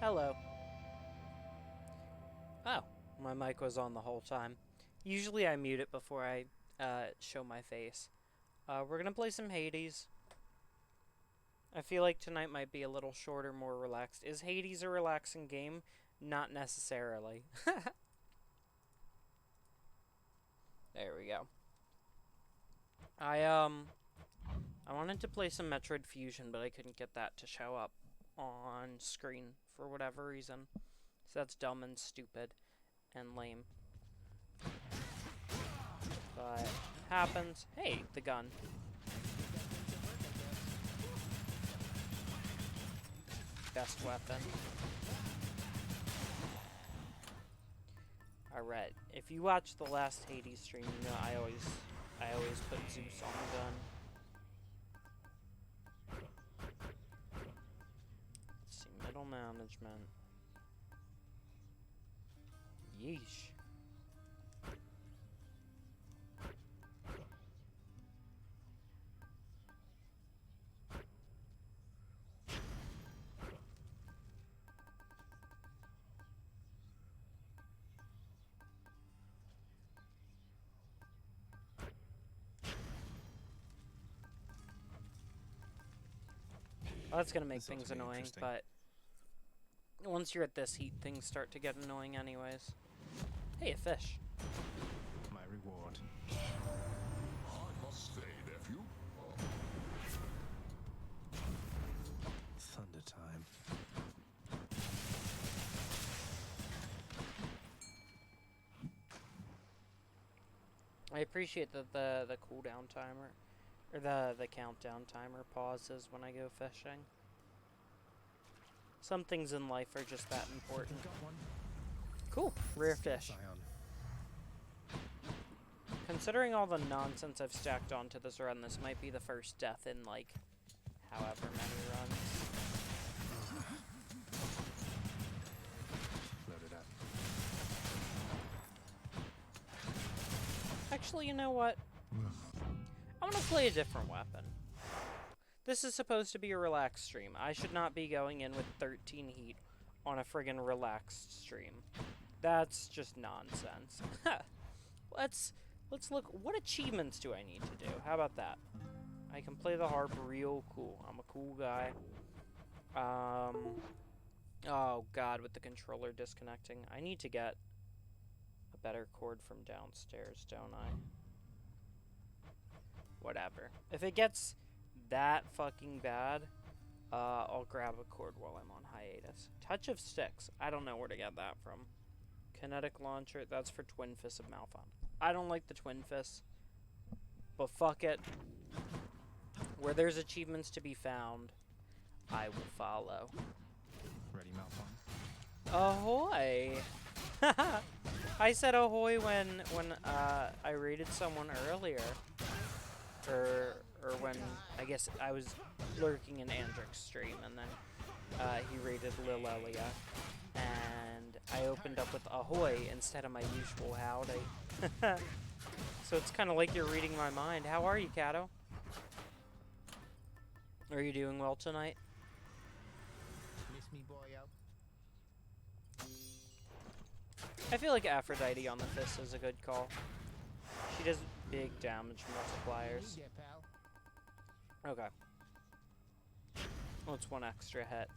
Hello. Oh, my mic was on the whole time. Usually I mute it before I show my face. We're gonna play some Hades. I feel like tonight might be a little shorter, more relaxed. Is Hades a relaxing game? Not necessarily. There we go. I wanted to play some Metroid Fusion, but I couldn't get that to show up on screen for whatever reason. So that's dumb and stupid and lame. But happens. Hey, the gun. Best weapon. Alright, if you watch the last Hades stream, you know I always put Zeus on the gun. Let's see, middle management. Yeesh. Well, that's gonna make things annoying, but once you're at this heat, things start to get annoying anyways. Hey, a fish. My reward. I must say, nephew. Thunder time. I appreciate that the cooldown timer, or the countdown timer pauses when I go fishing. Some things in life are just that important. Got one. Cool, rare fish. Scion. Considering all the nonsense I've stacked onto this run, this might be the first death in, like, however many runs. Loaded up. Actually, you know what? I'm gonna play a different weapon. This is supposed to be a relaxed stream. I should not be going in with 13 heat on a friggin' relaxed stream. That's just nonsense. Let's look. What achievements do I need to do? How about that? I can play the harp real cool. I'm a cool guy. Oh god, with the controller disconnecting. I need to get a better cord from downstairs, don't I? Whatever. If it gets that fucking bad, I'll grab a cord while I'm on hiatus. Touch of Sticks. I don't know where to get that from. Kinetic Launcher. That's for Twin Fists of Malphon. I don't like the Twin Fists, but fuck it. Where there's achievements to be found, I will follow. Ready, Malphon? Ahoy! I said ahoy when I raided someone earlier. Or when, I guess, I was lurking in Andric's stream, and then he raided Lil Elia, and I opened up with ahoy instead of my usual howdy. So it's kind of like you're reading my mind. How are you, Kato? Are you doing well tonight? Miss me, boyo. I feel like Aphrodite on the fist is a good call. She does big damage multipliers. Yeah, pal. Okay. Well, it's one extra hit.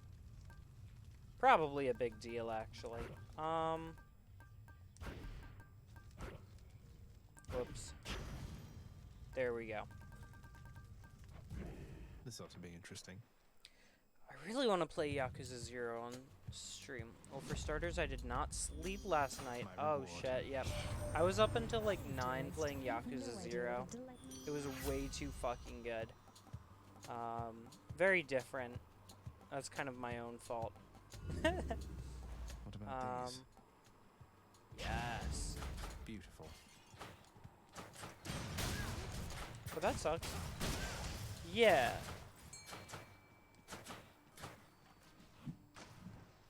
Probably a big deal, actually. Whoops. There we go. This ought to be interesting. I really want to play Yakuza 0 on stream. Well, for starters, I did not sleep last night. My Oh, reward. shit, yep. I was up until, like, 9 playing Yakuza 0. It was way too fucking good. Very different. That's kind of my own fault. What about these? Yes. Beautiful. But that sucks. Yeah.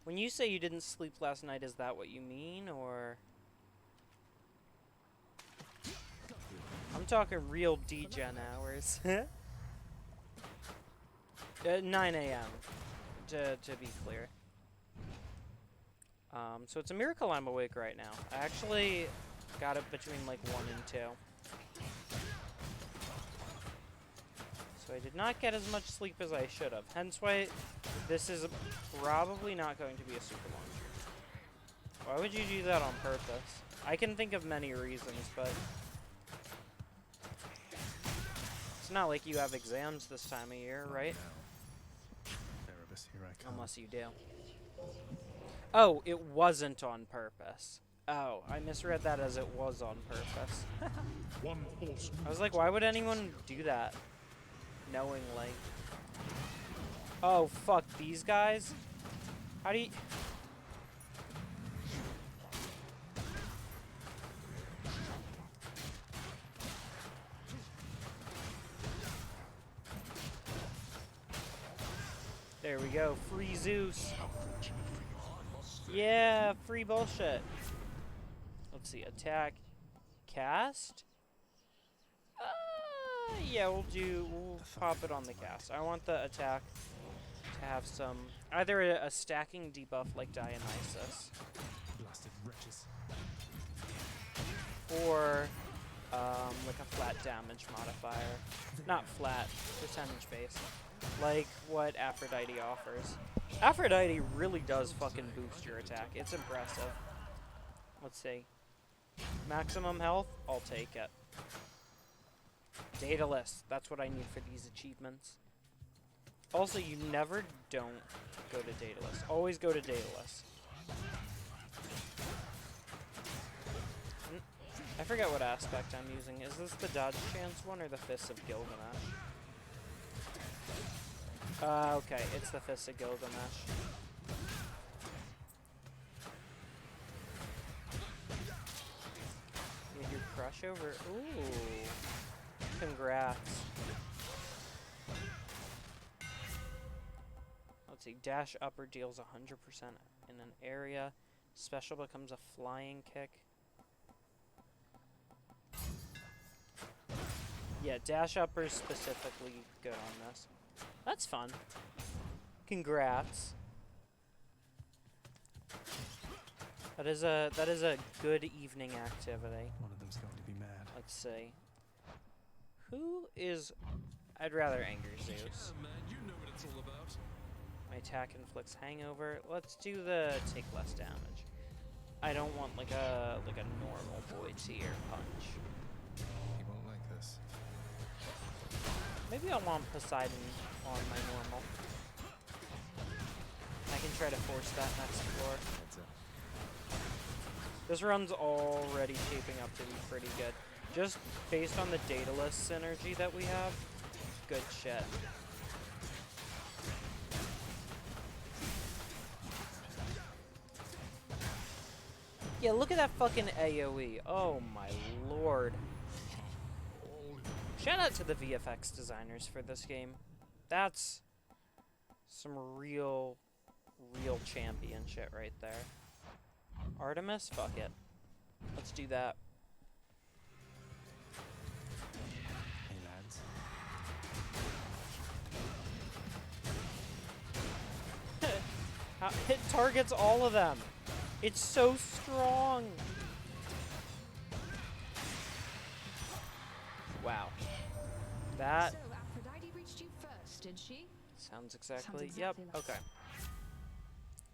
When you say you didn't sleep last night, is that what you mean, or? I'm talking real degen hours. 9 a.m. To be clear. So it's a miracle I'm awake right now. I actually got it between like 1 and 2. So I did not get as much sleep as I should have. Hence why this is probably not going to be a super launcher. Why would you do that on purpose? I can think of many reasons, but it's not like you have exams this time of year, right? Erebus, here I come. Unless you do. Oh, it wasn't on purpose. Oh, I misread that as it was on purpose. One horse. I was like, why would anyone do that? Knowingly. Oh, fuck, these guys? How do you... There we go, free Zeus. Yeah, free bullshit. Let's see, attack, cast? Yeah, we'll pop it on the cast. I want the attack to have some, either a stacking debuff like Dionysus, Blasted wretches. or like a flat damage modifier. Not flat, percentage based. Like what Aphrodite offers. Aphrodite really does fucking boost your attack. It's impressive. Let's see. Maximum health? I'll take it. Daedalus. That's what I need for these achievements. Also, you never don't go to Daedalus. Always go to Daedalus. I forget what aspect I'm using. Is this the dodge chance one or the Fists of Gilgamesh? Okay, it's the Fists of Gilgamesh. You do crush over. Ooh. Congrats. Let's see. Dash upper deals 100% in an area. Special becomes a flying kick. Yeah, dash upper is specifically good on this. That's fun. Congrats. That is a good evening activity. One of them's going to be mad. Let's see. Who is... I'd rather Anger Zeus. Man, you know what it's all about. My attack inflicts hangover. Let's do the take less damage. I don't want like a normal boy tier punch. He won't like this. Maybe I want Poseidon on my normal. I can try to force that next floor. That's it. This run's already shaping up to be pretty good. Just based on the Daedalus synergy that we have, good shit. Yeah, look at that fucking AoE. Oh my lord. Shout out to the VFX designers for this game. That's some real champion shit right there. Artemis? Fuck it. Let's do that. Hey, lads. It targets all of them. It's so strong. Wow. That So Aphrodite reached you first, did she? sounds exactly. exactly Yep. like Okay.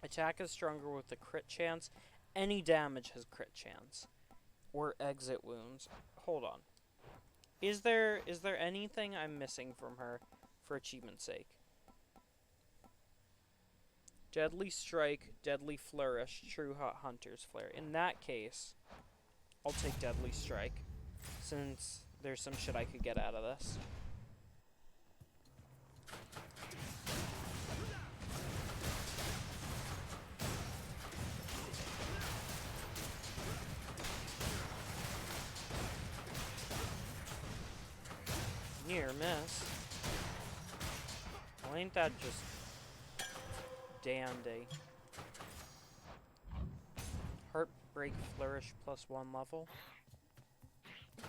Attack is stronger with the crit chance. Any damage has crit chance. Or exit wounds. Hold on. Is there anything I'm missing from her for achievement's sake? Deadly Strike, Deadly Flourish, True Hot Hunter's Flare. In that case, I'll take Deadly Strike, since there's some shit I could get out of this. Near miss. Well, ain't that just dandy? Heartbreak Flourish +1 level.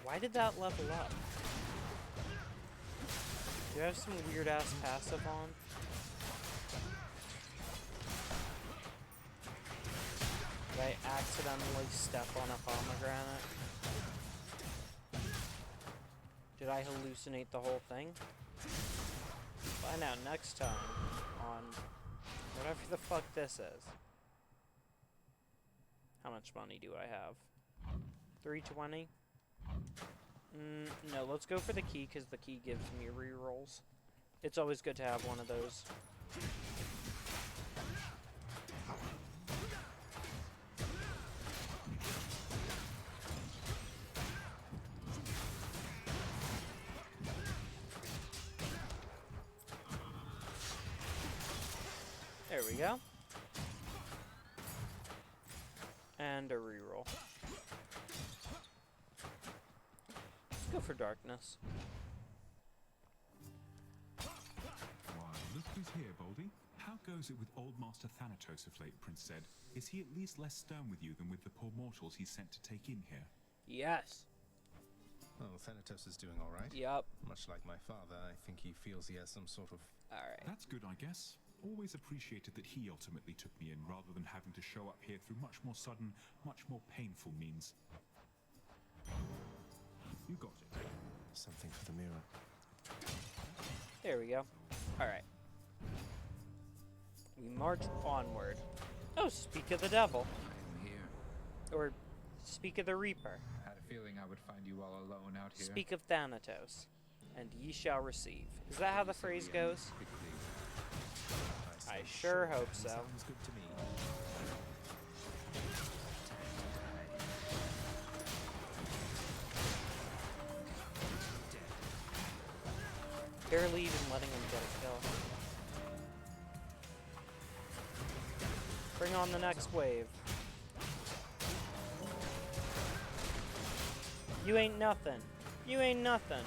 Why did that level up? Do you have some weird ass passive on? accidentally step on a pomegranate? Did I hallucinate the whole thing? Find out next time on whatever the fuck this is. How much money do I have? 320? No, let's go for the key, because the key gives me rerolls. It's always good to have one of those. There we go. And a reroll. Let's go for darkness. Why, look who's here, Baldy. How goes it with old Master Thanatos of late, Prince said? Is he at least less stern with you than with the poor mortals he's sent to take in here? Yes. Oh, Thanatos is doing all right. Yup. Much like my father, I think he feels he has some sort of... Alright. That's good, I guess. Always appreciated that he ultimately took me in, rather than having to show up here through much more sudden, much more painful means. You got it. Something for the mirror. There we go. Alright. We march onward. Oh, speak of the devil. I'm here. Or speak of the Reaper. Had a feeling I would find you all alone out here. Speak of Thanatos, and ye shall receive. Is that how the phrase goes? I sure hope so. Sounds good to me. Barely even letting him get a kill. Bring on the next wave. You ain't nothing. You ain't nothing.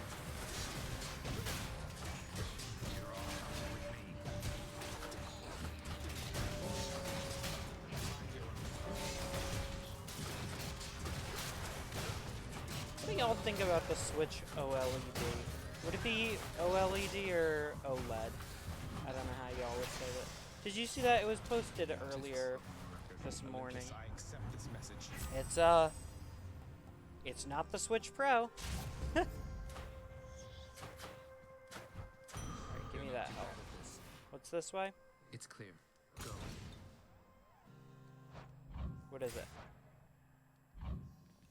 What do y'all think about the Switch OLED? Would it be OLED or OLED? I don't know how y'all would say that. Did you see that? It was posted earlier this morning. I accept this message. It's not the Switch Pro. Alright, give me that help. What's this way? It's clear. Go. What is it?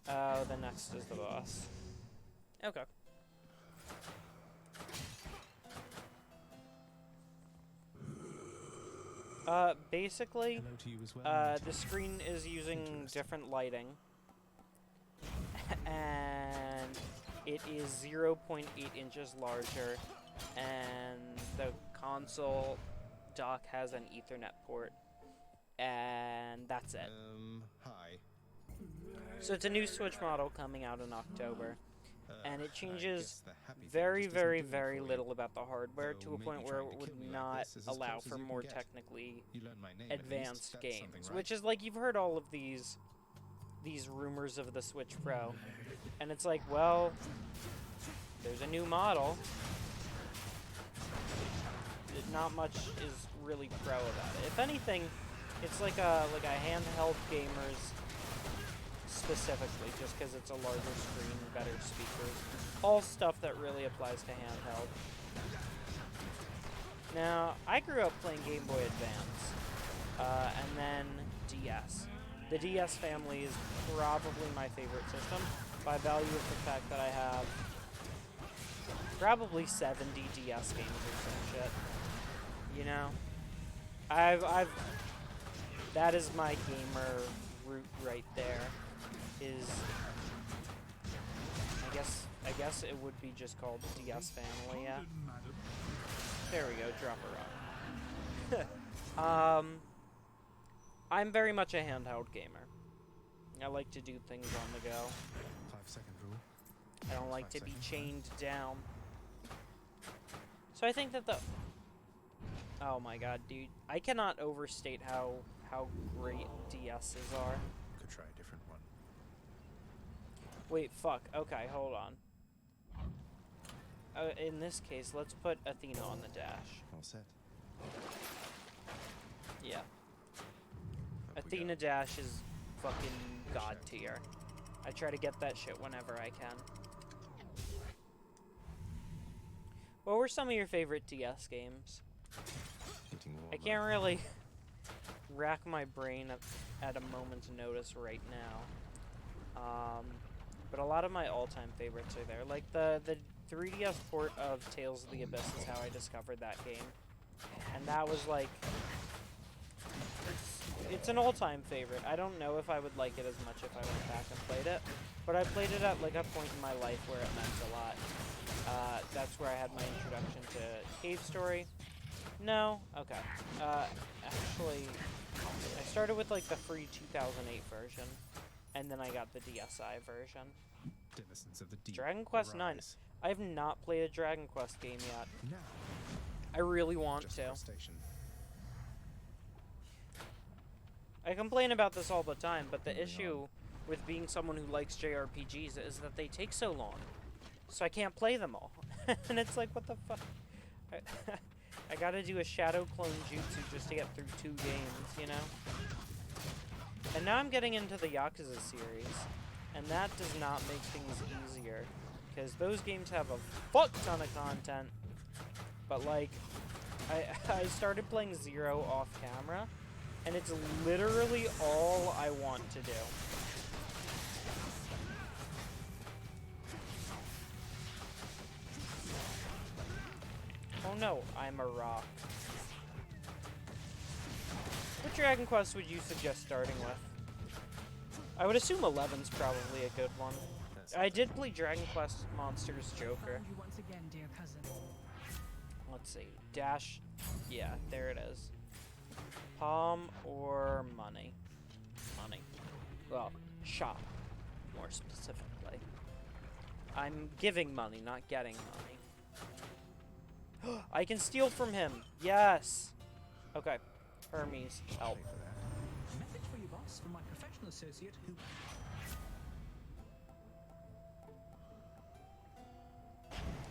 Oh, the next is the boss. Okay. Basically, Hello to you as well. the screen is using different lighting. And it is 0.8 inches larger. And the console dock has an Ethernet port. And that's it. Hi. So it's a new Switch model coming out in October. And it I changes guess the happy thing very, just isn't very, doing it very for you. little about the hardware to a Though point maybe where it trying to would kill me like not this is as allow close as for you more can get. technically You learn my name at least, advanced that's games. something, right? Which is like, you've heard all of these rumors of the Switch Pro. And it's like, well, there's a new model. Not much is really pro about it. If anything, it's like a handheld gamers specifically, just because it's a larger screen, better speakers. All stuff that really applies to handheld. Now, I grew up playing Game Boy Advance, and then DS. The DS family is probably my favorite system, by value of the fact that I have probably 70 DS games or some shit. You know? That is my gamer root right there. I guess it would be just called DS family, yeah. There we go, drop a rock. I'm very much a handheld gamer. I like to do things on the go. 5-second rule. I don't like to 5 be seconds. chained down. So I think that the... Oh my god, dude. I cannot overstate how great DS's are. Could try a different one. Wait, fuck. Okay, hold on. In this case, let's put Athena on the dash. All set. Yeah. Up we Athena go. dash is fucking god tier. I try to get that shit whenever I can. What were some of your favorite DS games? I can't really rack my brain at a moment's notice right now. But a lot of my all-time favorites are there. Like the 3DS port of Tales of the Abyss is how I discovered that game. And that was like... It's an all-time favorite. I don't know if I would like it as much if I went back and played it. But I played it at like a point in my life where it meant a lot. That's where I had my introduction to Cave Story. No? Okay. Actually, I started with like the free 2008 version, and then I got the DSi version. Denizens of the deep Dragon Quest IX. arise. I have not played a Dragon Quest game yet. Now, I really want just to. for a station. I complain about this all the time, but the issue with being someone who likes JRPGs is that they take so long. So I can't play them all. And it's like, what the fuck? I gotta do a Shadow Clone Jutsu just to get through 2 games, you know? And now I'm getting into the Yakuza series, and that does not make things easier, because those games have a fuck ton of content, but like, I started playing Zero off camera, and it's literally all I want to do. Oh no, I'm a rock. What Dragon Quest would you suggest starting with? I would assume 11's probably a good one. I did play Dragon Quest Monsters Joker. You once again, dear cousin. Let's see. Dash. Yeah, there it is. Palm or money? Money. Well, shop, more specifically. I'm giving money, not getting money. I can steal from him. Yes. Okay. Hermes, help. Message for you, boss, from my professional associate who...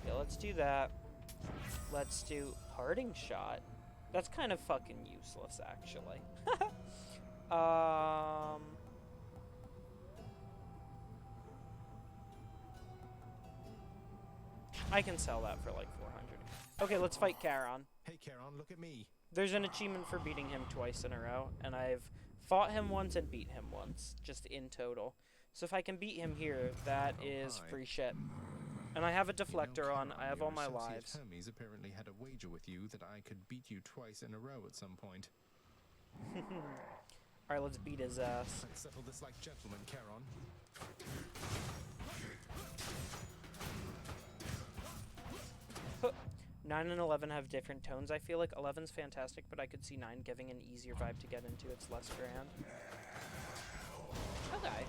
Yeah, let's do that. Let's do parting shot. That's kind of fucking useless, actually. I can sell that for like 400. Okay, let's fight Charon. Hey, Charon, look at me. There's an achievement for beating him twice in a row, and I've fought him once and beat him once, just in total. So if I can beat him here, that is free shit. And I have a deflector on, I have all my lives. Hermes apparently had a wager with you that I could beat you twice in a row at some point. Alright, let's beat his ass. Let's settle this like gentlemen, Charon. 9 and 11 have different tones. I feel like 11's fantastic, but I could see 9 giving an easier vibe to get into. It's less grand. Okay.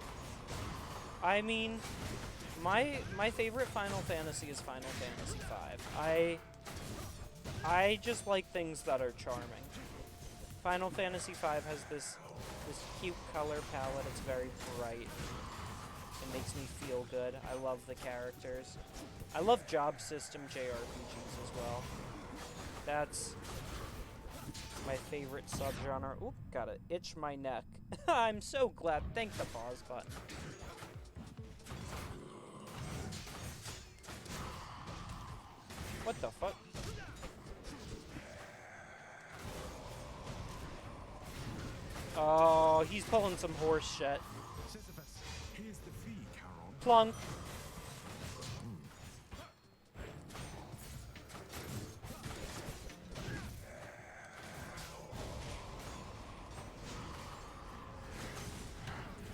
I mean, my favorite Final Fantasy is Final Fantasy V. I just like things that are charming. Final Fantasy V has this cute color palette. It's very bright. It makes me feel good. I love the characters. I love job system JRPGs as well. That's my favorite subgenre. Oop, gotta itch my neck. I'm so glad. Thank the pause button. What the fuck? Oh, he's pulling some horse shit. Sisyphus, here's the fee, Charon. Plunk.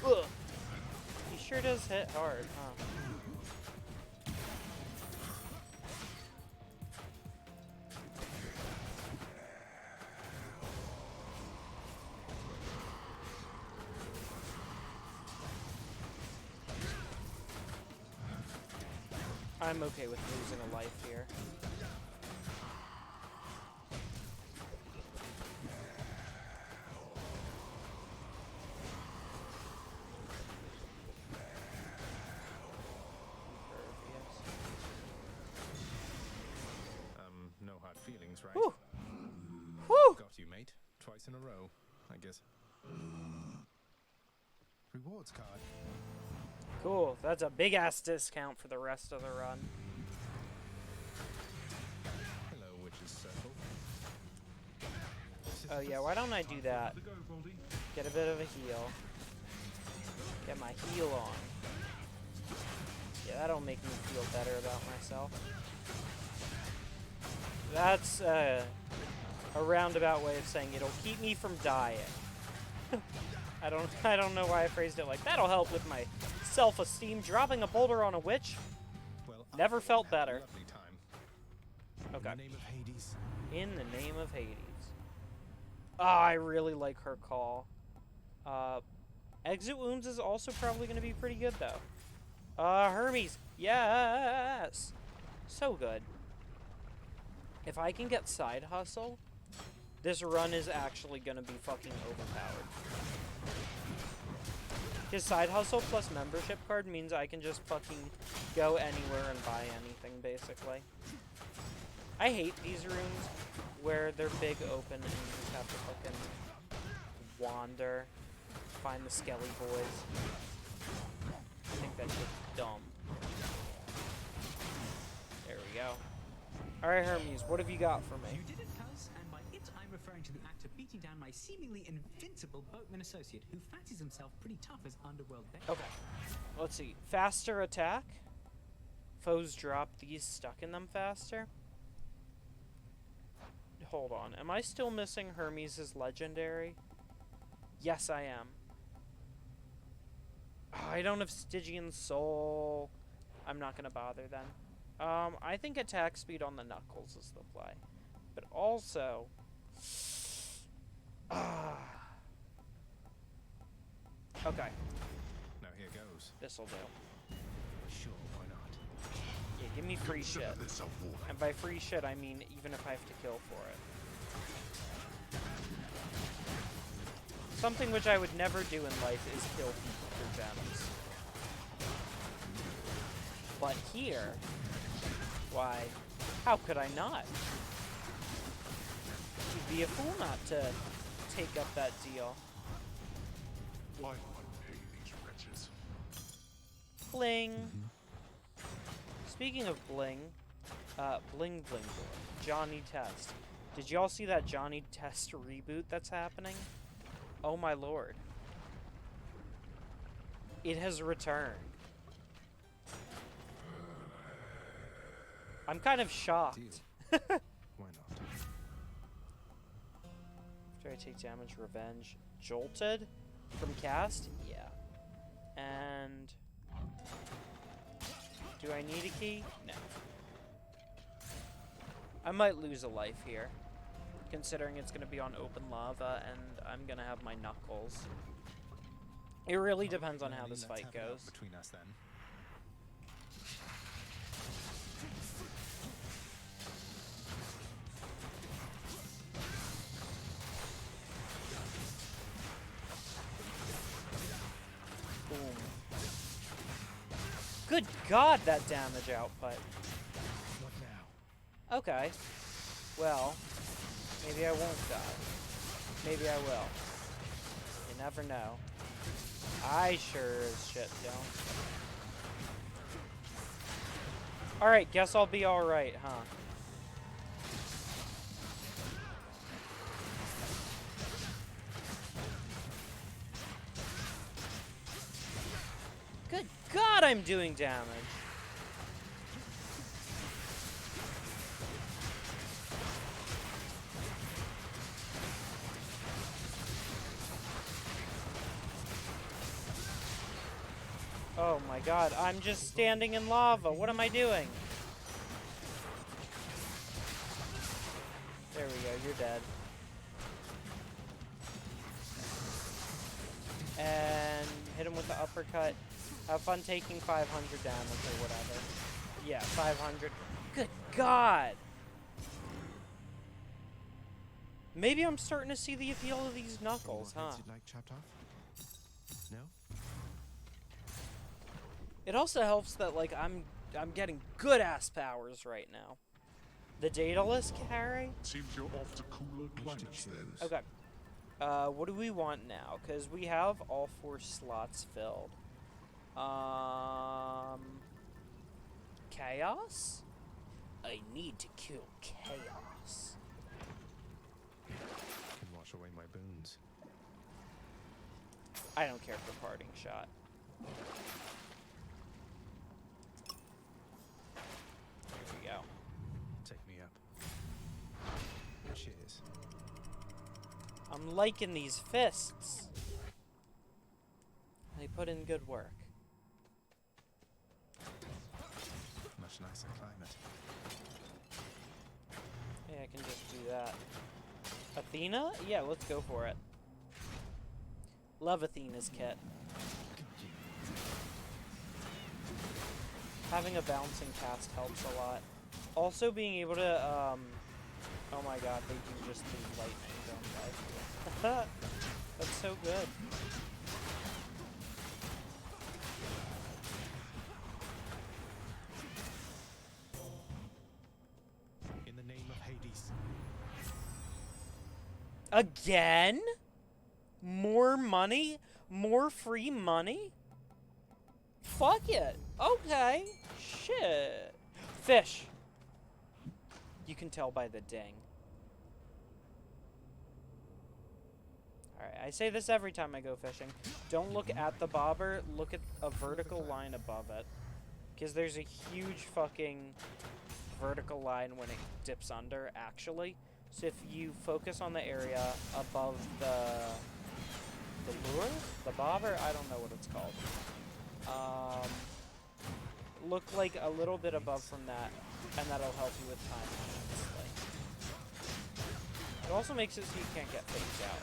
Ugh. He sure does hit hard, huh? I'm okay with losing a life here. No hard feelings, right? Whew. Whew. Got you, mate. Twice in a row, I guess. rewards card. Cool. That's a big ass discount for the rest of the run. Hello, Witch's Circle. Oh yeah, why don't I do that? Go, Baldy. Get a bit of a heal. Get my heal on. Yeah, that'll make me feel better about myself. That's a roundabout way of saying it'll keep me from dying. I don't know why I phrased it like that'll help with my self-esteem. Dropping a boulder on a witch Well, never felt had a better. lovely time. Okay. In the name of Hades. In the name of Hades. Ah, I really like her call. Exit wounds is also probably going to be pretty good though. Hermes, yes, so good. If I can get side hustle, this run is actually going to be fucking overpowered. His side hustle plus membership card means I can just fucking go anywhere and buy anything, basically. I hate these rooms where they're big open and you just have to fucking wander, find the skelly boys. I think that's just dumb. There we go. Alright, Hermes, what have you got for me? You did it, cuz, and by it I'm referring to the act of beating down my seemingly invincible boatman associate who fancies himself pretty tough as underworld bait. Okay. Let's see. Faster attack. Foes drop these stuck in them faster. Hold on. Am I still missing Hermes' legendary? Yes, I am. Oh, I don't have Stygian Soul. I'm not going to bother then. I think attack speed on the Knuckles is the play. But also... okay. Now here goes. This'll do. Sure, why not? Yeah, give me free shit. Consider this a warning. And by free shit, I mean even if I have to kill for it. Something which I would never do in life is kill people for gems. But here, why, how could I not? You'd be a fool not to take up that deal. Why unpay these wretches? Bling! Speaking of bling, bling bling boy, Johnny Test. Did y'all see that Johnny Test reboot that's happening? Oh my lord. It has returned. I'm kind of shocked. Deal. Why not? After I take damage, revenge. Jolted? From cast? Yeah. And... do I need a key? No. I might lose a life here, considering it's going to be on open lava and I'm going to have my Knuckles. It really depends on how this fight goes. Between us then. Boom. Good God, that damage output. What now? Okay. Well, maybe I won't die. Maybe I will. You never know. I sure as shit don't. Alright, guess I'll be alright, huh? Good God, I'm doing damage. Oh my God, I'm just standing in lava. What am I doing? There we go, you're dead. And hit him with the uppercut. Have fun taking 500 damage or whatever. Yeah, 500. Good God! Maybe I'm starting to see the appeal of these Knuckles, huh? You'd like chopped off? No? It also helps that, like, I'm getting good ass powers right now. The Daedalus carry? Seems you're off to cooler climates then. Okay. What do we want now? Because we have all 4 slots filled. Chaos? I need to kill chaos. Can wash away my boons. I don't care for parting shot. Here we go. Take me up. Cheers. I'm liking these fists. They put in good work. Much nicer climate. Yeah, I can just do that. Athena? Yeah, let's go for it. Love Athena's kit. Having a bouncing cast helps a lot. Also being able to, oh my god, they do just do lightning, don't they? That's so good. In the name of Hades. Again? More money? More free money? Fuck it. Okay. Shit. Fish. You can tell by the ding. Alright, I say this every time I go fishing. Don't look at the bobber, look at a vertical line above it. Because there's a huge fucking vertical line when it dips under, actually. So if you focus on the area above the lure? The bobber? I don't know what it's called. Look like a little bit above from that, and that'll help you with time. It also makes it so you can't get faked out.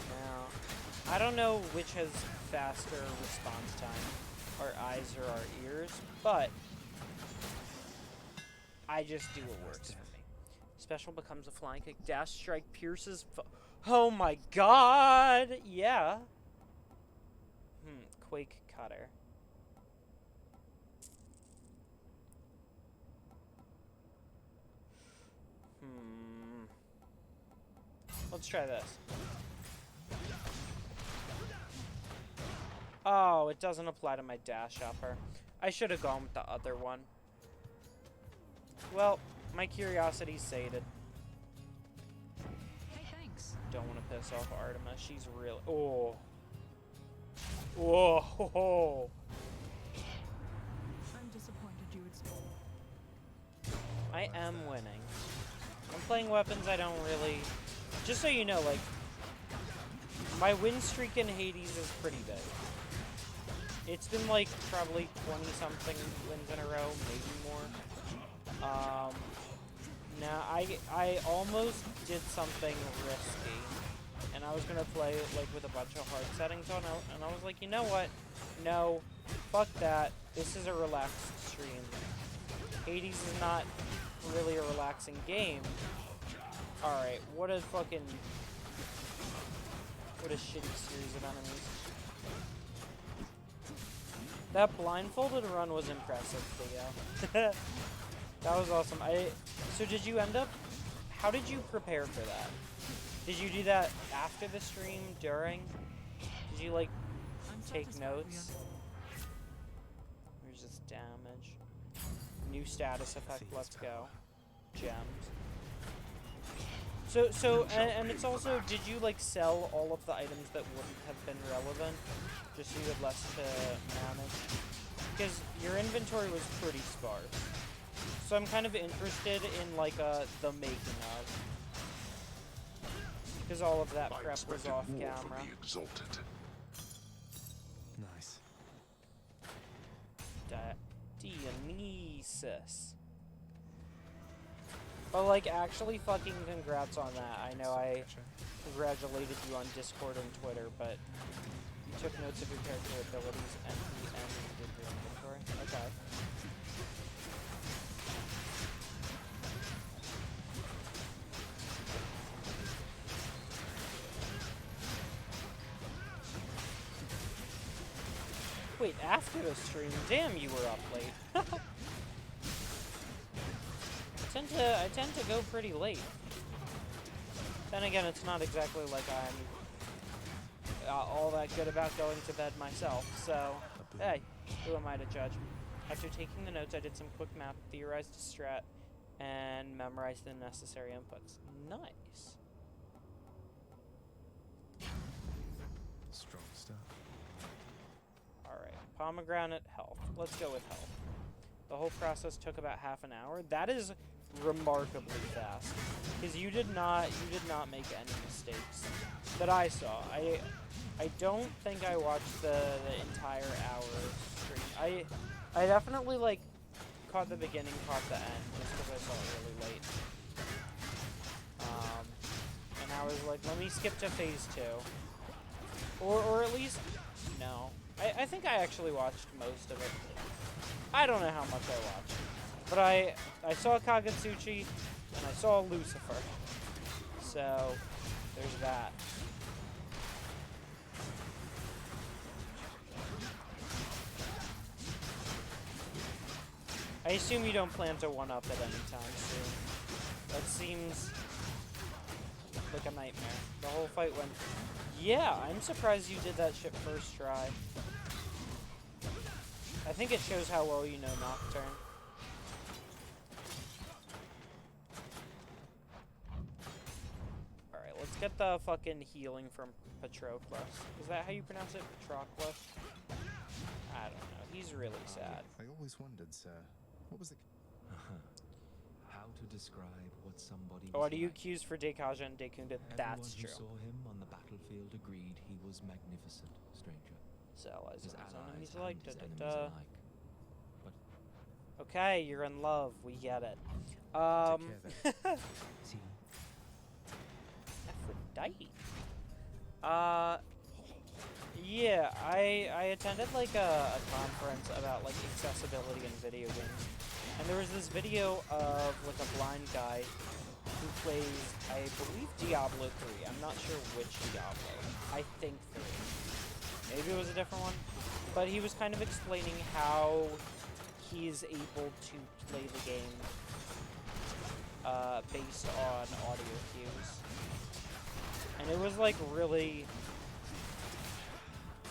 Now, I don't know which has faster response time, our eyes or our ears, but I just do what works for me. Special becomes a flying kick. Dash strike pierces. Oh my god! Yeah. Quake cutter. Let's try this. Oh, it doesn't apply to my dash upper. I should have gone with the other one. Well, my curiosity's sated. Hey, thanks. Don't want to piss off Artemis. She's real. Oh. Whoa. I'm disappointed you would spoil. I am winning. I'm playing weapons I don't really... Just so you know, like, my win streak in Hades is pretty big. It's been like probably 20-something wins in a row, maybe more. Now I almost did something risky, and I was gonna play like with a bunch of hard settings on, and I was like, you know what? No, fuck that. This is a relaxed stream. Hades is not really a relaxing game. All right, what a shitty series of enemies. That blindfolded run was impressive, Theo. That was awesome. So did you end up... How did you prepare for that? Did you do that after the stream, during? Did you, like, take notes? Where's this damage? New status effect, let's go. Gems. So, and it's also, did you, like, sell all of the items that wouldn't have been relevant? Just so you had less to manage? Because your inventory was pretty sparse. So I'm kind of interested in, like, the making of. Because all of that I prep was expected off more camera. from the Exalted. Nice. Dionysus. But, like, actually fucking congrats on that. I know I congratulated you on Discord and Twitter, but you took notes of your character abilities and you did your inventory. Okay. Wait, after the stream? Damn, you were up late. to go pretty late. Then again, it's not exactly like I'm all that good about going to bed myself. So, hey, who am I to judge? After taking the notes, I did some quick math, theorized a strat, and memorized the necessary inputs. Nice. Strong stuff. Alright, pomegranate health. Let's go with health. The whole process took about half an hour. That is remarkably fast. Because you did not make any mistakes that I saw. I don't think I watched the entire hour stream. I definitely like caught the beginning, caught the end, just because I saw it really late. And I was like, let me skip to phase 2. Or at least, no. I think I actually watched most of it. I don't know how much I watched. But I saw Kagetsuchi, and I saw Lucifer. So, there's that. I assume you don't plan to one-up it anytime soon. That seems like a nightmare. The whole fight went... Yeah, I'm surprised you did that shit first try. I think it shows how well you know Nocturne. Alright, let's get the fucking healing from Patroclus. Is that how you pronounce it? Patroclus? I don't know. He's really sad. I always wondered, sir. What was the... How to describe what somebody Oh, was do you like. accuse for Deikaja and Dekunda? That's true. Everyone who saw him on the battlefield agreed he was magnificent, stranger. His allies His and his allies enemies and alike. his enemies Da-da-da. alike. But Okay, you're in love. We get it. see, Aphrodite. Yeah, I attended like a conference about like accessibility in video games, and there was this video of like a blind guy who plays, I believe, Diablo 3. I'm not sure which Diablo. I think 3. Maybe it was a different one, but he was kind of explaining how he's able to play the game based on audio cues. And it was like really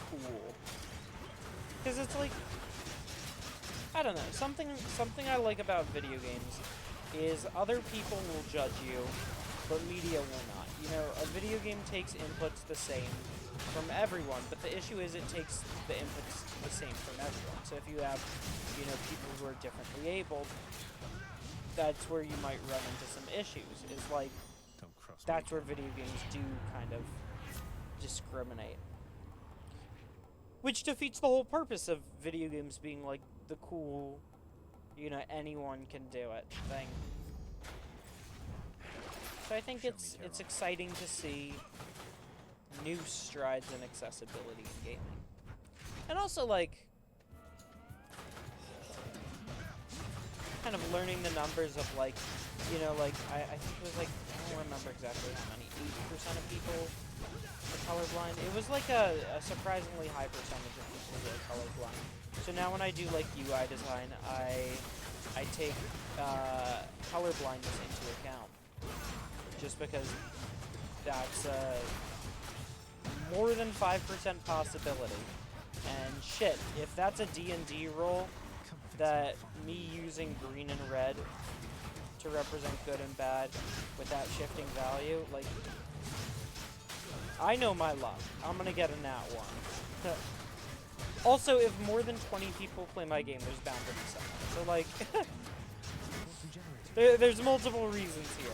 cool. Because it's like, I don't know, something I like about video games is other people will judge you, but media will not. You know, a video game takes inputs the same from everyone, but the issue is it takes the inputs the same from everyone. So if you have, you know, people who are differently abled, that's where you might run into some issues. Is like, Don't cross that's me. where video games do kind of discriminate. Which defeats the whole purpose of video games being like the cool, you know, anyone can do it thing. So I think it's exciting to see new strides in accessibility in gaming. And also like kind of learning the numbers of like, you know, like I think it was like, I don't remember exactly how many, 80% of people are colorblind. It was like a surprisingly high percentage of people who are colorblind. So now when I do like UI design, I take color blindness into account. Just because that's more than 5% possibility. And shit, if that's a D&D role, that me using green and red to represent good and bad without shifting value, like, I know my luck. I'm gonna get a nat 1. Also, if more than 20 people play my game, there's bound to be someone. So, like, there's multiple reasons here.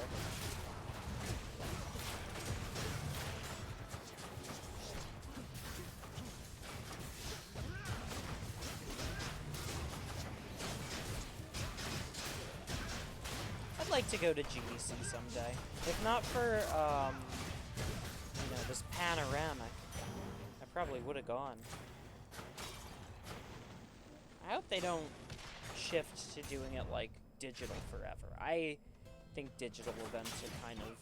I'd like to go to GDC someday. If not for, you know, this panoramic, I probably would have gone. I hope they don't shift to doing it like digital forever. I think digital events are kind of...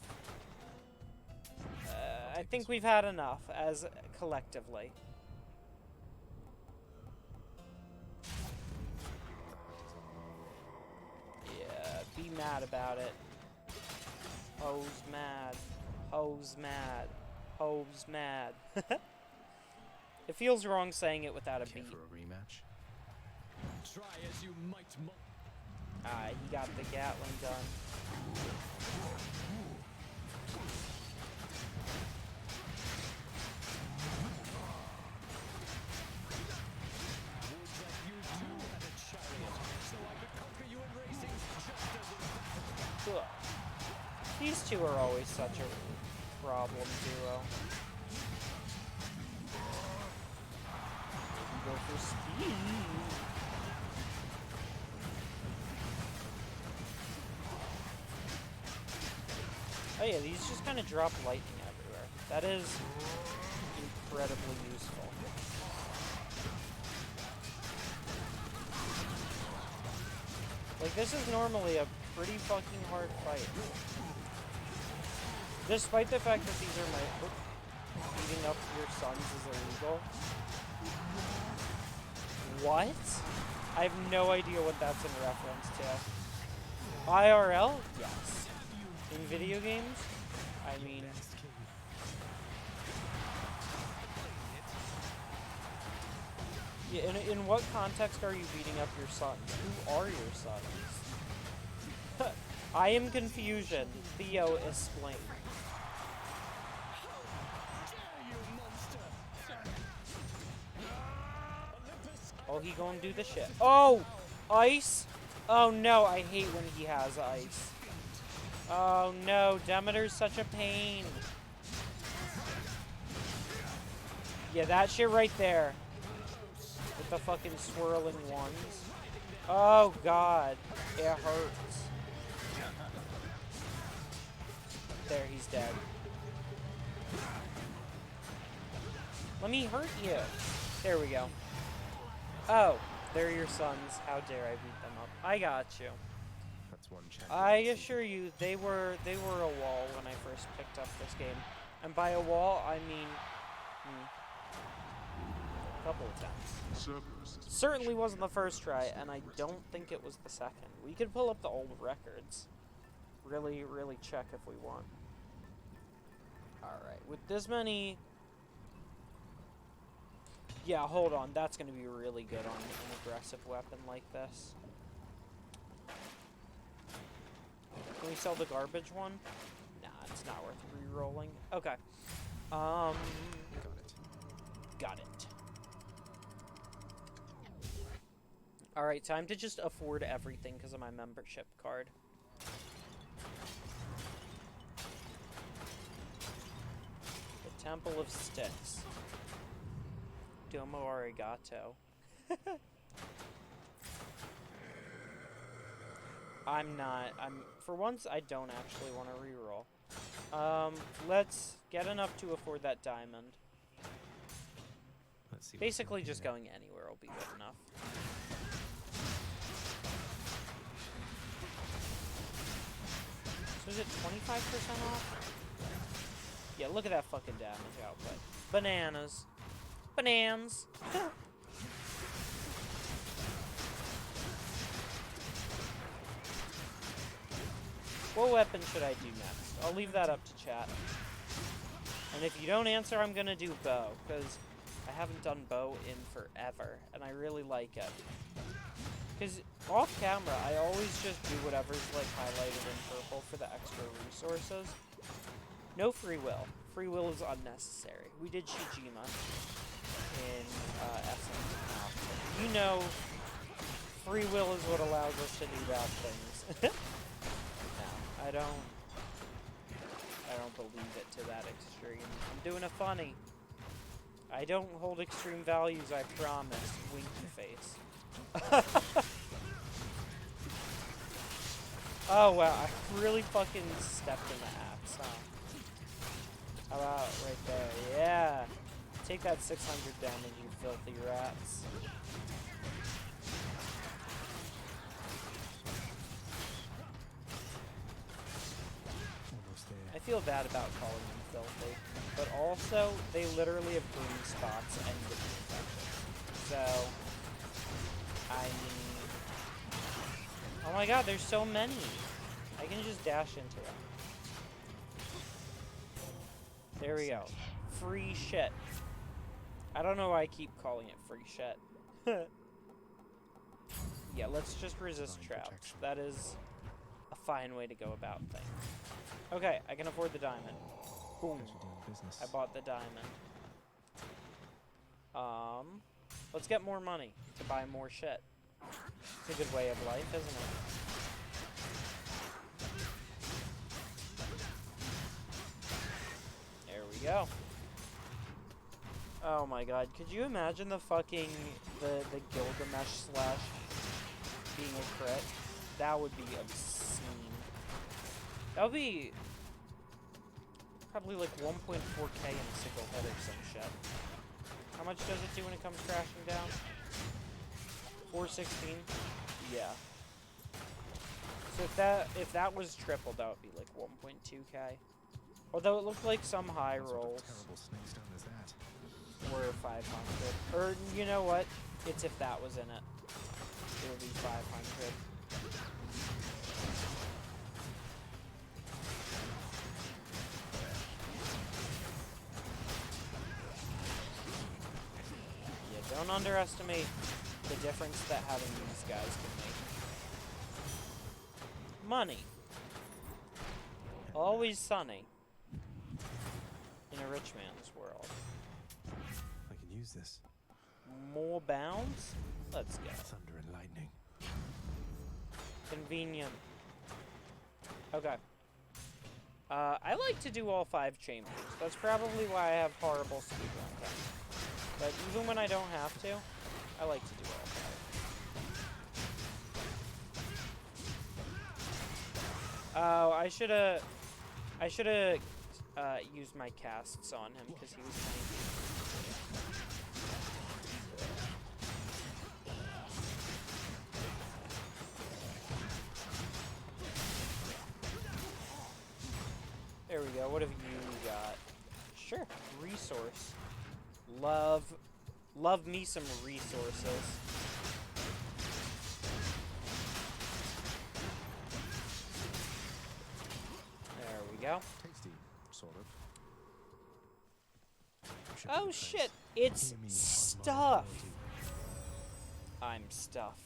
I think we've had enough as collectively. Yeah, Be mad about it. Ho's mad. Ho's mad. Ho's mad. It feels wrong saying it without a Care beat. for a rematch? Try as you might. He got the Gatling done. Ugh. These two are always such a problem duo. Go for speed. Oh yeah, these just kind of drop lightning everywhere. That is incredibly useful. Like, this is normally a pretty fucking hard fight. Despite the fact that these are my... beating up your sons is illegal. What? I have no idea what that's in reference to. IRL? Yes. In video games? I mean... Yeah, in what context are you beating up your sons? Who are your sons? I am confusion. Theo, explain. Oh, he gonna do the shit. Oh! Ice? Oh no, I hate when he has ice. Oh no, Demeter's such a pain. Yeah, that shit right there. With the fucking swirling ones. Oh god. It hurts. There, he's dead. Let me hurt you. There we go. Oh, they're your sons. How dare I beat them up? I got you. That's one champion. I assure you, they were a wall when I first picked up this game. And by a wall, I mean... a couple of times. Certainly wasn't the first try, and I don't think it was the second. We could pull up the old records. Really, really check if we want. Alright, with this many... Yeah, hold on. That's going to be really good on an aggressive weapon like this. Can we sell the garbage one? Nah, it's not worth re-rolling. Okay. Got it. Alright, time to just afford everything because of my membership card. The Temple of Sticks. Domo Arigato. For once, I don't actually want to reroll. Let's get enough to afford that diamond. Let's see. Basically, just going anywhere will be good enough. So is it 25% off? Yeah, look at that fucking damage output. Bananas. Bananas. What weapon should I do next? I'll leave that up to chat. And if you don't answer, I'm gonna do bow, because I haven't done bow in forever, and I really like it. Because off camera, I always just do whatever's like highlighted in purple for the extra resources. No free will. Free will is unnecessary. We did Shijima in Essence now. You know, free will is what allows us to do bad things. No, I don't believe it to that extreme. I'm doing a funny. I don't hold extreme values, I promise. Winky face. Oh wow, I really fucking stepped in the axe, huh? How about right there? Yeah! Take that 600 damage, you filthy rats. Almost there. I feel bad about calling them filthy, but also, they literally have green spots and different infections. So, I mean... Oh my god, there's so many. I can just dash into them. There we go. Free shit. I don't know why I keep calling it free shit. Yeah, let's just resist traps. That is a fine way to go about things. Okay, I can afford the diamond. Boom. I bought the diamond. Let's get more money to buy more shit. It's a good way of life, isn't it? There we go. Oh my god, could you imagine the fucking, the Gilgamesh slash being a crit? That would be obscene. That would be probably like 1.4k in a single hit or some shit. How much does it do when it comes crashing down? 416? Yeah. So if that was triple, that would be like 1.2k. Although it looked like some high rolls Terrible snakestone is that? were 500. Or, you know what? It's if that was in it. It would be 500. Yeah, don't underestimate the difference that having these guys can make. Money. Always sunny. In a rich man's world. I can use this. More bounds? Let's go. Thunder and lightning. Convenient. Okay. I like to do all 5 chambers. That's probably why I have horrible speedrun time. But even when I don't have to, I like to do all 5. Oh, I should've used my casts on him because he was tanky. There we go. What have you got? Sure. Resource. Love me some resources. There we go. Tasty, sort of. Oh shit! It's stuff! I'm stuff.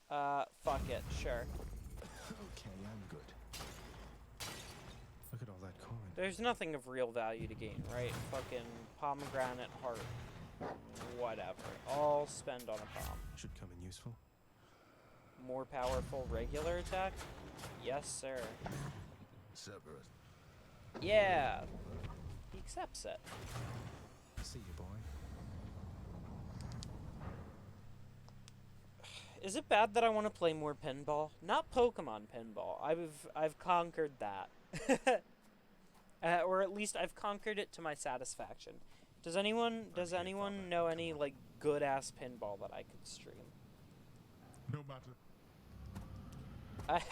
Fuck it, sure. Okay, I'm good. Look at all that coin. There's nothing of real value to gain, right? Fucking pomegranate heart. Whatever. All spend on a pom. Should come in useful. More powerful regular attack? Yes, sir. Cerberus. Yeah! He accepts it. See you, boy. Is it bad that I want to play more pinball? Not Pokemon pinball. I've conquered that. Or at least I've conquered it to my satisfaction. Does anyone know any like good ass pinball that I could stream? No matter.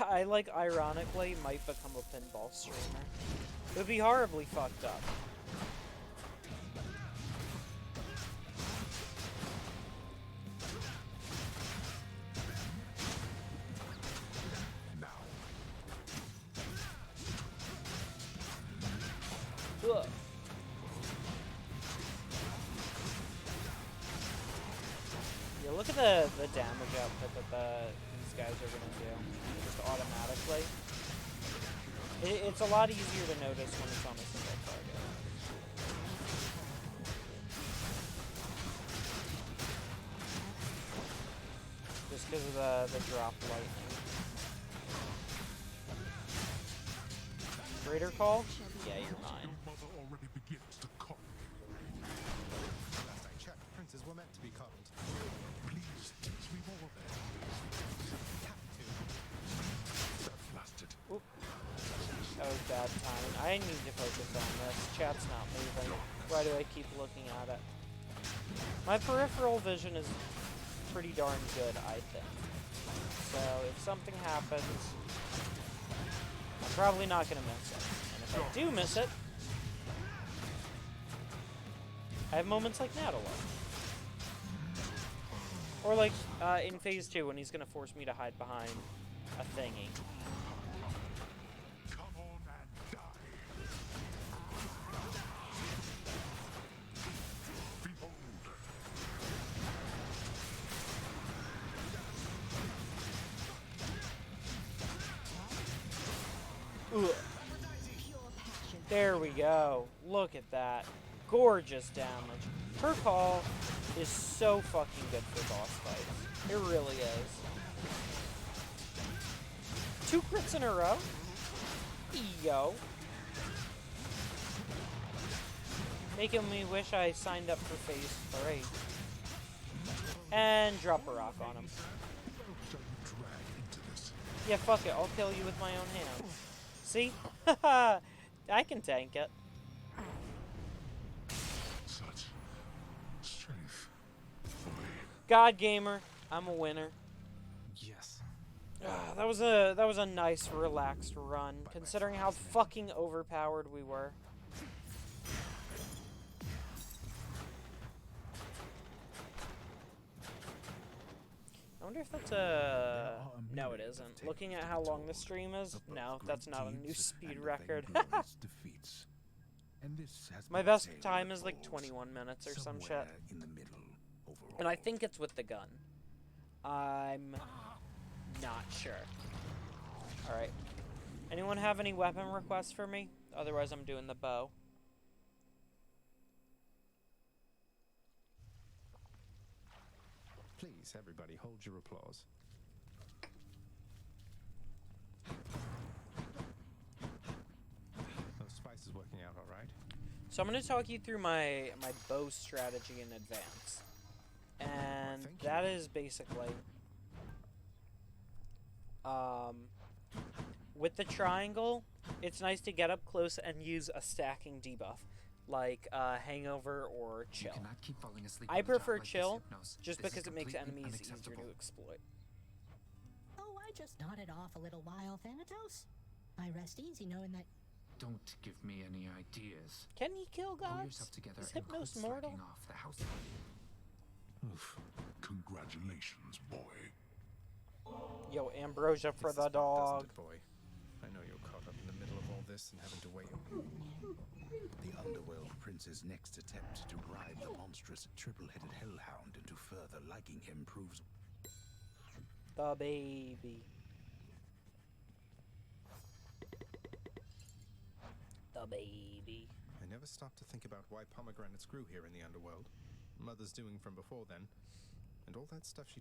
I like ironically might become a pinball streamer. It would be horribly fucked up. Ugh. Yeah, look at the damage output that these guys are gonna do, just automatically. It's a lot easier to notice when it's on a single target. Just because of the drop lightning. Raider call? Yeah, you're mine. Mother already begins to cough. Last I checked, princes were meant to be coddled. Please teach me more. Have to. That blasted. Oop. That was bad timing. I need to focus on this. Chat's not moving. Why do I keep looking at it? My peripheral vision is pretty darn good, I think. So if something happens, I'm probably not going to miss it. And if I do miss it, I have moments like now to love. Or like in phase 2 when he's gonna force me to hide behind a thingy. Come on and die. Behold. Ugh. There we go. Look at that. Gorgeous damage. Her call is so fucking good for boss fights. It really is. 2 crits in a row. Yo. Making me wish I signed up for phase 3. And drop a rock on him. Shall you drag into this? Yeah, fuck it. I'll kill you with my own hands. See? I can tank it. Such strength. Boy. God gamer, I'm a winner. Yes. That was a nice relaxed run, considering how fucking overpowered we were. I wonder if that's a... No, it isn't. Looking at how long the stream is, no, that's not a new speed record. My best time is like 21 minutes or some shit. And I think it's with the gun. I'm not sure. Alright. Anyone have any weapon requests for me? Otherwise, I'm doing the bow. Please, everybody, hold your applause. Those spices working out all right? So I'm going to talk you through my bow strategy in advance. And that is basically... with the triangle, it's nice to get up close and use a stacking debuff. Like hangover or chill. Keep falling asleep I on the job prefer like this, chill, Hypnos. just This because is it makes completely enemies easier unacceptable. to exploit. Oh, I just nodded off a little while, Thanatos. I rest easy knowing that... Don't give me any ideas. Can he kill Pull gods? yourself together Is and quit Hypnos mortal? slacking off. The house. Oof. Congratulations, boy. Yo, ambrosia for This the is bad, doesn't dog. it, boy? I know you're caught up in the middle of all this and having to wait. The Underworld Prince's next attempt to bribe the monstrous triple-headed hellhound into further liking him proves... The baby. The baby. I never stopped to think about why pomegranates grew here in the underworld. Mother's doing from before then. And all that stuff she...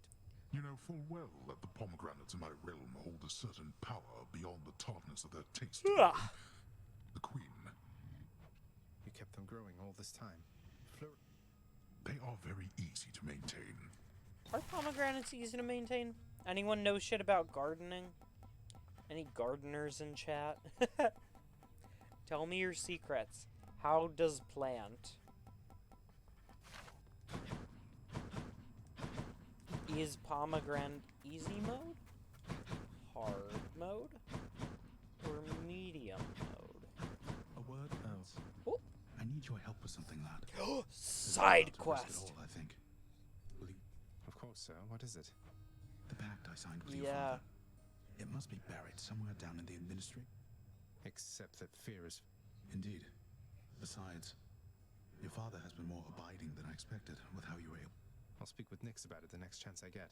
You know full well that the pomegranates in my realm hold a certain power beyond the tartness of their taste. The Queen. You kept them growing all this time. They are very easy to maintain. Are pomegranates easy to maintain? Anyone know shit about gardening? Any gardeners in chat? Tell me your secrets. How does plant? Is pomegranate easy mode? Hard mode? Or medium mode? A word? Oh. I need your help with something, lad. Side This is about to risk quest! it all, I think. Will you... Of course, sir. What is it? The pact I signed with your Yeah. father. It must be buried somewhere down in the ministry. Except that fear is... Indeed. Besides, your father has been more abiding than I expected with how you were able... I'll speak with Nyx about it the next chance I get.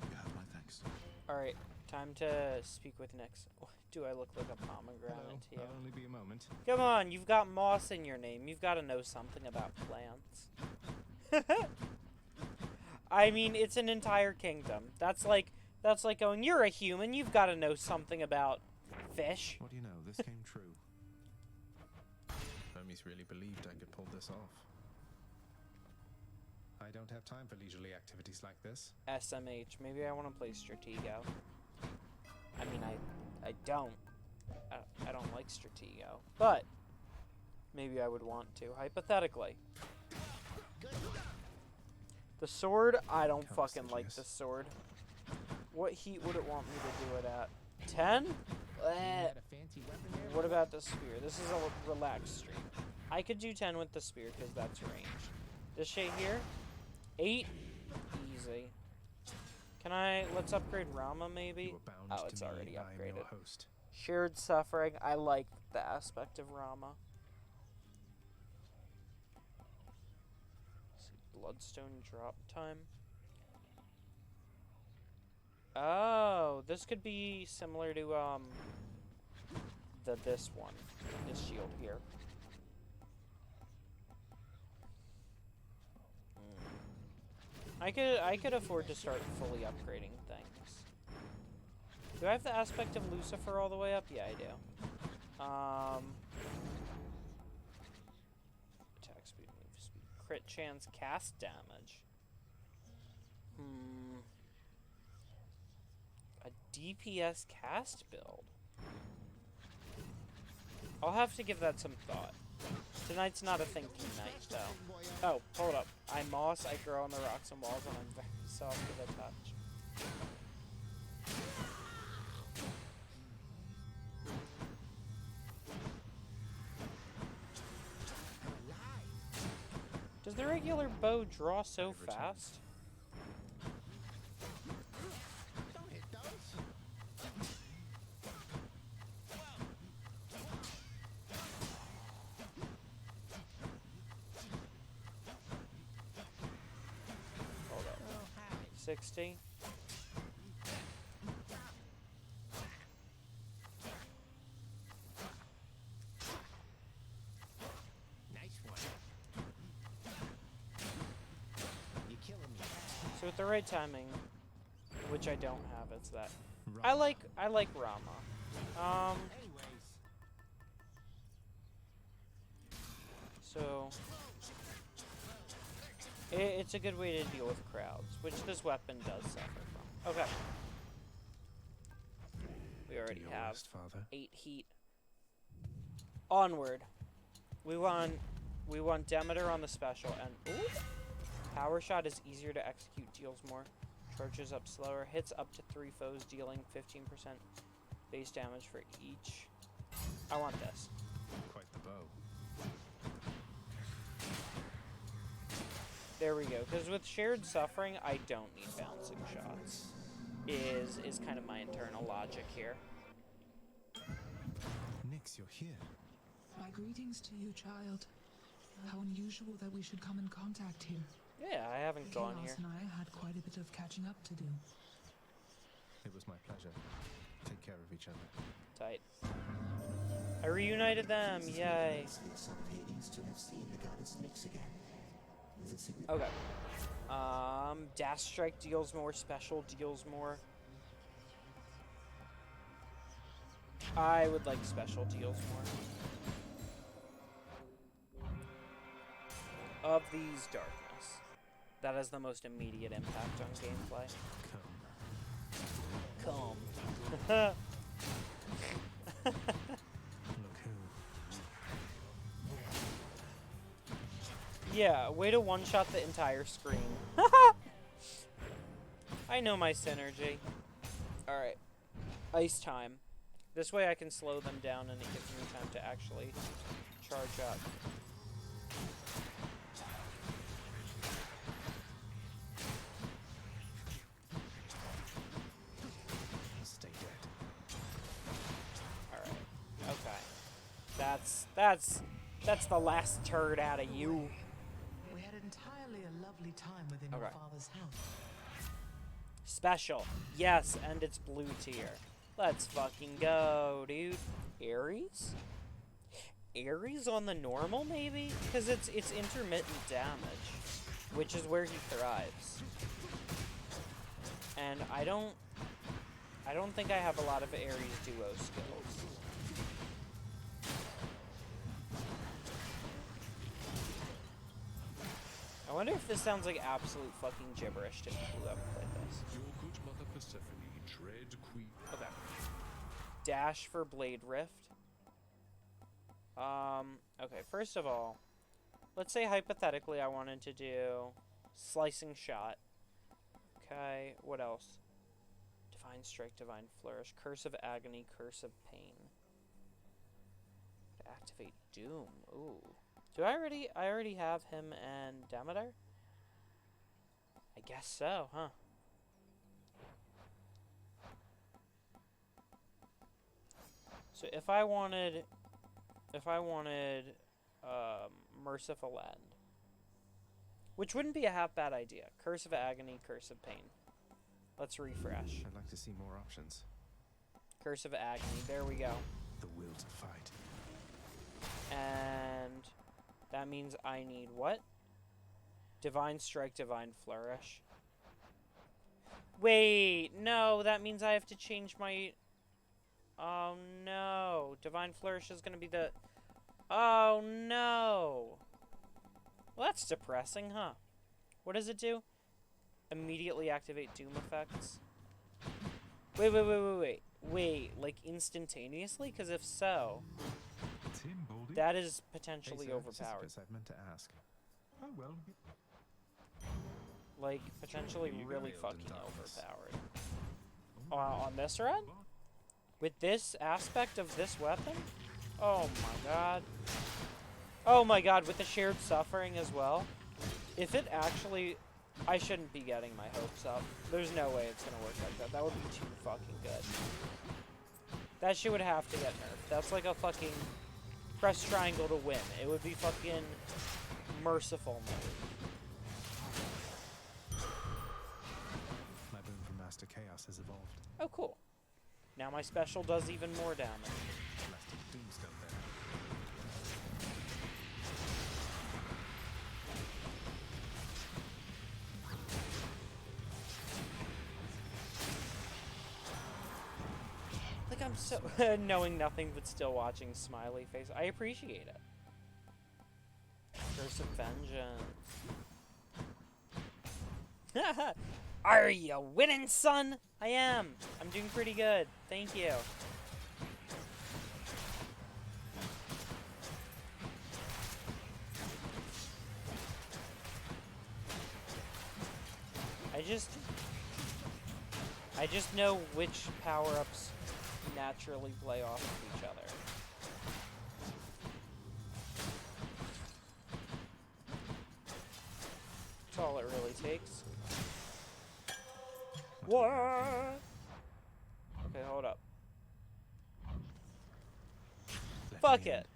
You have my thanks. Alright, time to speak with Nyx. Do I look like a pomegranate Hello. to you? I'll only be a moment. Come on, you've got moss in your name. You've got to know something about plants. I mean, it's an entire kingdom. That's like going, you're a human, you've got to know something about fish. What do you know? This came true. Hermes really believed I could pull this off. I don't have time for leisurely activities like this. SMH. Maybe I want to play Stratego. I mean, I don't. I don't like Stratego. But maybe I would want to, hypothetically. The sword, I don't fucking like the sword. What heat would it want me to do it at? 10? What about the spear? This is a relaxed stream. I could do 10 with the spear because that's ranged. This shit here, 8, easy. Can I... Let's upgrade Rama, maybe? You are bound Oh, to it's me, already I am your upgraded. host. Shared suffering. I like the aspect of Rama. Let's see, Bloodstone drop time. Oh, this could be similar to this one, this shield here. I could afford to start fully upgrading things. Do I have the aspect of Lucifer all the way up? Yeah, I do. Attack speed, move speed, crit chance, cast damage. A DPS cast build. I'll have to give that some thought. Tonight's not a thinking night, though. Oh, hold up. I'm moss, I grow on the rocks and walls, and I'm very soft to the touch. Does the regular bow draw so fast? Don't hit those. Hold up. 60. Nice one. You're killing me. So with the right timing, which I don't have, it's that. I like Rama. Anyways. So it's a good way to deal with crowds, which this weapon does suffer from. Okay. We already have Honest, Father. 8 heat. Onward. We want Demeter on the special, and ooh, power shot is easier to execute, deals more, charges up slower, hits up to 3 foes, dealing 15% base damage for each. I want this. Quite the bow. There we go. Because with shared suffering, I don't need bouncing shots. Is kind of my internal logic here. Nix, you're here. My greetings to you, child. How unusual that we should come in contact here. Yeah, I haven't gone here. Chaos and I had quite a bit of catching up to do. It was my pleasure. Take care of each other. Tight. I reunited them. Yay. Okay. Dash strike deals more. Special deals more. I would like special deals more. Of these, darkness. That has the most immediate impact on gameplay. Come. Look who. Yeah, way to one-shot the entire screen. I know my synergy. Alright. Ice time. This way I can slow them down and it gives me time to actually charge up. Stay dead. Alright. Okay. That's the last turd out of you. We had entirely a lovely time within your father's house. Special. Yes, and it's blue tier. Let's fucking go, dude. Ares? Ares on the normal, maybe? Because it's intermittent damage, which is where he thrives. And I don't think I have a lot of Ares duo skills. I wonder if this sounds like absolute fucking gibberish to people who haven't played this. Your good mother Persephone, dread queen. Okay. Dash for Blade Rift. Okay, first of all, let's say hypothetically I wanted to do Slicing Shot. Okay, what else? Divine Strike, Divine Flourish, Curse of Agony, Curse of Pain. Activate Doom. Ooh. I already have him and Demeter? I guess so, huh? So if I wanted Merciful End, which wouldn't be a half bad idea. Curse of Agony, Curse of Pain. Let's refresh. I'd like to see more options. Curse of Agony. There we go. The will to fight. And that means I need what? Divine Strike, Divine Flourish. Wait, no, that means I have to change my... Oh, no. Divine Flourish is going to be the... Oh, no. Well, that's depressing, huh? What does it do? Immediately activate Doom effects. Wait, like instantaneously? Because if so, Tim, Baldy. that is potentially Hey, sir, overpowered. Sisyphus, I meant to ask. Oh, well. Like, potentially You really failed in fucking darkness. overpowered. On this run? With this aspect of this weapon? Oh my god. Oh my god, with the shared suffering as well. If it actually... I shouldn't be getting my hopes up. There's no way it's gonna work like that. That would be too fucking good. That shit would have to get nerfed. That's like a fucking press triangle to win. It would be fucking merciful mode. My boon from Master Chaos has evolved. Oh, cool. Now my special does even more damage. Elastic Doomstone then. Like, I'm so... knowing nothing but still watching smiley face. I appreciate it. Curse of Vengeance. Are you winning, son? I am. I'm doing pretty good. Thank you. I just know which power-ups naturally play off of each other. That's all it really takes. What? Okay, hold up. Fuck it.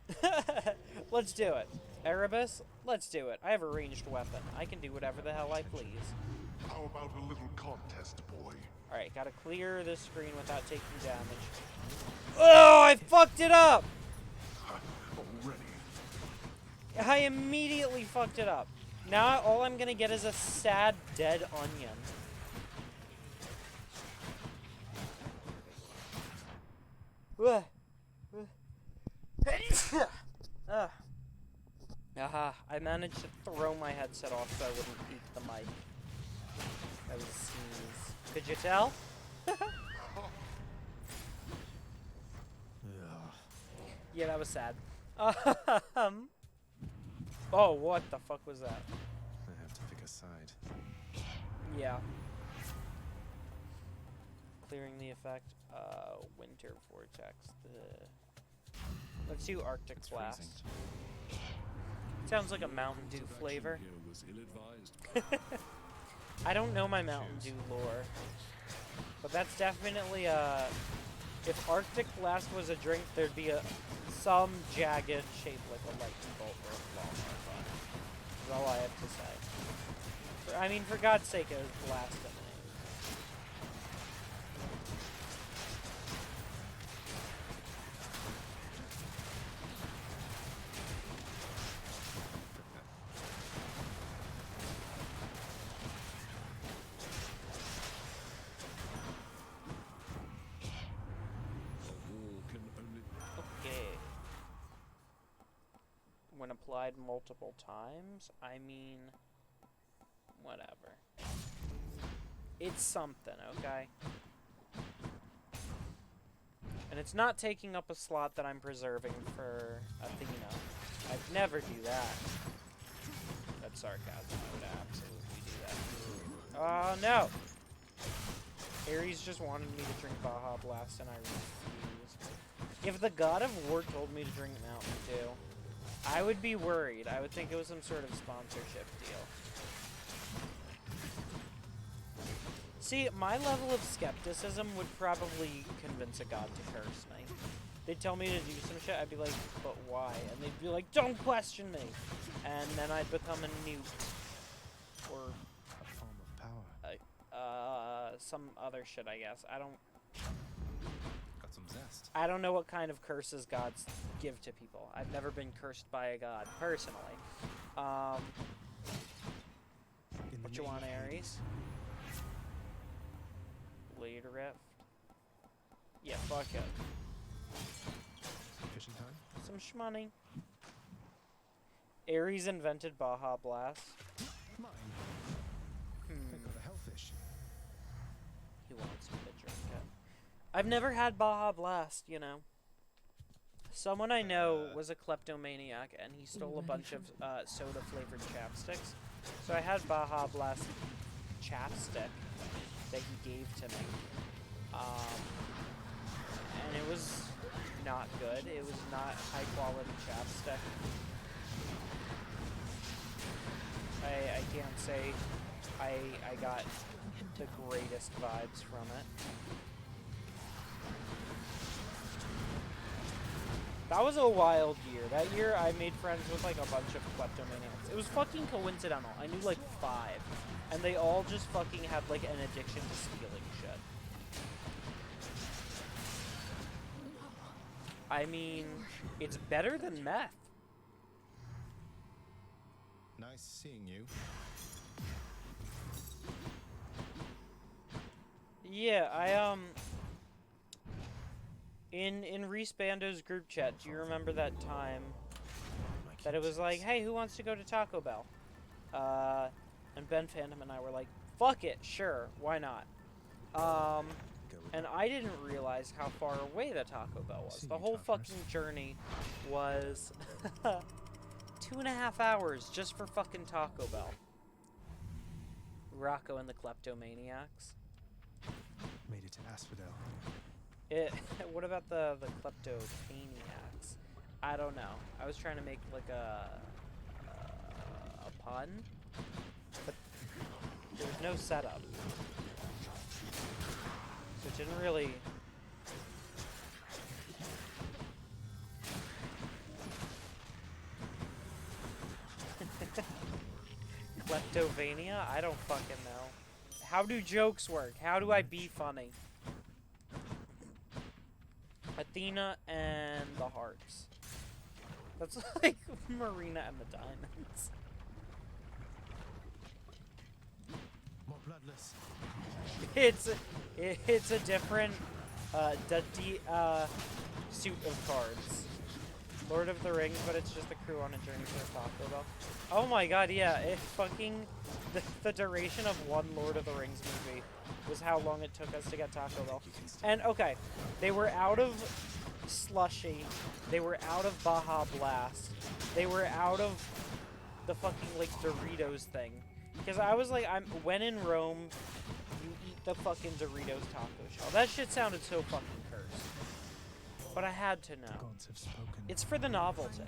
Let's do it. Erebus, let's do it. I have a ranged weapon. I can do whatever the hell I please. How about a little contest, boy? Alright, gotta clear this screen without taking damage. Oh, I fucked it up! Already? I immediately fucked it up. Now all I'm gonna get is a sad, dead onion. Aha, I managed to throw my headset off so I wouldn't peek the mic. That was a sneeze. Could you tell? Yeah, that was sad. Oh, what the fuck was that? I have to pick a side. Yeah. Clearing the effect. Winter vortex. Let's do Arctic Blast. Sounds like a Mountain Dew flavor. I don't know my Mountain Dew lore, but that's definitely if Arctic Blast was a drink, there'd be some jagged shape like a lightning bolt or a ball. That's all I have to say. I mean, for God's sake, it was blast in the name. Okay. When applied multiple times, I mean, whatever. It's something, okay? And it's not taking up a slot that I'm preserving for Athena. I'd never do that. That's sarcasm. I would absolutely do that. Oh, no! Ares just wanted me to drink Baja Blast, and I refused. If the God of War told me to drink Mountain Dew, I would be worried. I would think it was some sort of sponsorship deal. See, my level of skepticism would probably convince a god to curse me. they'd tell me to do some shit, I'd be like, but why? And they'd be like, don't question me! And then I'd become a nuke. Or, A form of power. some other shit, I guess. Got some zest. I don't know what kind of curses gods give to people. I've never been cursed by a god, personally. What you want, Ares? Blade Rift. Yeah, fuck it. Fishing time? Some shmoney. Ares invented Baja Blast. Mine. I got a hellfish. He wants me to drink it. I've never had Baja Blast, you know. Someone I know was a kleptomaniac, and he stole a bunch of soda-flavored chapsticks. So I had Baja Blast chapstick that he gave to me. And it was not good. It was not high-quality chapstick. I can't say I got the greatest vibes from it. That was a wild year. That year I made friends with like a bunch of kleptomaniacs. It was fucking coincidental. I knew like 5. And they all just fucking had like an addiction to stealing shit. I mean, it's better than meth. Nice seeing you. Yeah, in Reese Bando's group chat, do you remember that time that it was like, hey, who wants to go to Taco Bell? And Ben Phantom and I were like, fuck it, sure, why not? And I didn't realize how far away the Taco Bell was. The whole fucking journey was 2.5 hours just for fucking Taco Bell. Rocco and the Kleptomaniacs. Made it to Asphodel. What about the Kleptomaniacs? I don't know. I was trying to make like a pun, but there was no setup. So it didn't really... Kleptovania? I don't fucking know. How do jokes work? How do I be funny? Athena and the Hearts. That's like Marina and the Diamonds. More bloodless. It's a different suit of cards. Lord of the Rings, but it's just a crew on a journey to Taco Bell. Oh my god, yeah, it fucking... The duration of one Lord of the Rings movie was how long it took us to get Taco Bell. And, okay, they were out of Slushy, they were out of Baja Blast, they were out of the fucking, like, Doritos thing. Because I was like, when in Rome, you eat the fucking Doritos taco shell. That shit sounded so fucking cursed. But I had to know. Gods have spoken. It's for the novelty.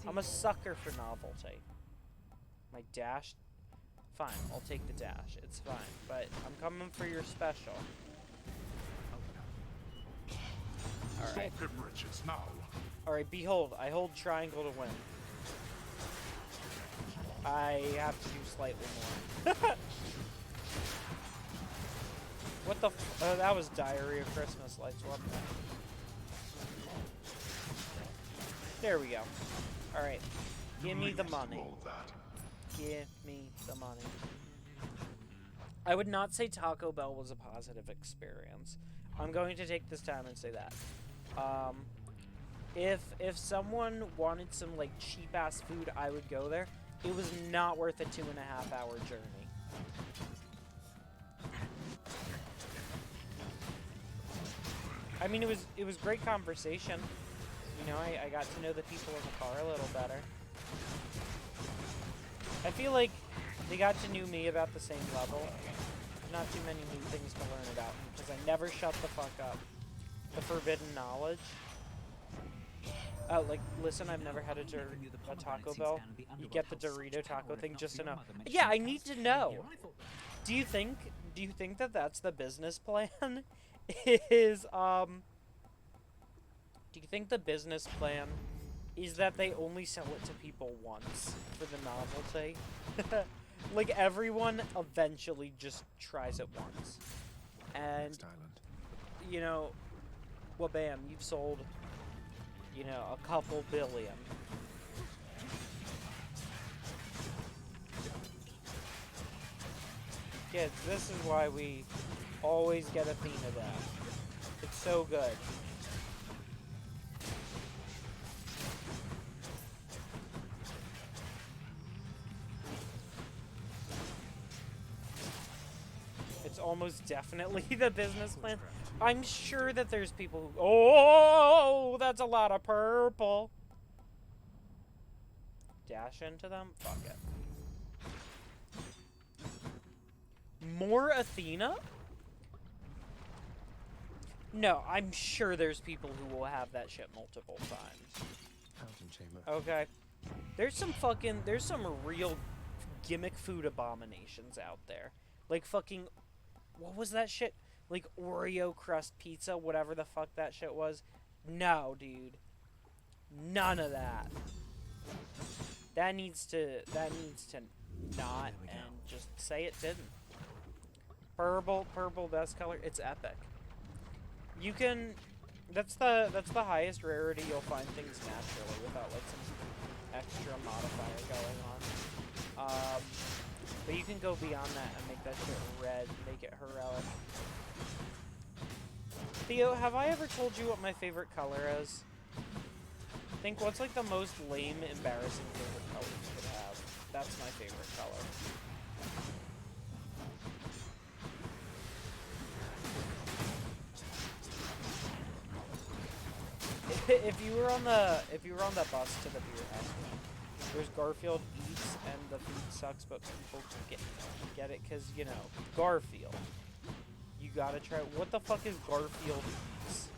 I'm a sucker for novelty. My dash? Fine, I'll take the dash. It's fine. But I'm coming for your special. Alright. Stop him, Riches, now. Alright, behold. I hold triangle to win. I have to do slightly more. What the f- oh, that was Diary of Christmas Lights, wasn't it? There we go. Alright. Give me the money. Give me the money. I would not say Taco Bell was a positive experience. I'm going to take this time and say that. If someone wanted some like cheap ass food, I would go there. It was not worth a 2.5 hour journey. I mean, it was great conversation. You know, I got to know the people in the car a little better. I feel like they got to know me about the same level. Not too many new things to learn about me, because I never shut the fuck up. The forbidden knowledge. Oh, like, listen, I've never had a Taco Bell. You get the Dorito taco thing just to know. Yeah, I need to know. Do you think that that's the business plan? Is, Do you think the business plan is that they only sell it to people once for the novelty? Like, everyone eventually just tries it once. And, Next island. you know, well, bam, you've sold, you know, a couple billion. Kids, this is why we always get Athena down. It's so good. It's almost definitely the business plan. I'm sure that there's people who... Oh, that's a lot of purple. Dash into them? Fuck it. More Athena? No, I'm sure there's people who will have that shit multiple times. Fountain chamber. Okay. There's some real gimmick food abominations out there. Like fucking, what was that shit? Like Oreo crust pizza, whatever the fuck that shit was. No, dude. None of that. That needs to not, and just say it didn't. Purple best color. It's epic. You can, that's the highest rarity you'll find things naturally without like some extra modifier going on. But you can go beyond that and make that shit red, make it heroic. Theo, have I ever told you what my favorite color is? Think what's like the most lame, embarrassing favorite color you could have. That's my favorite color. If you were on the bus to the beer house, there's Garfield Eats and the food sucks, but people get it because, you know, Garfield. You gotta try. What the fuck is Garfield Eats?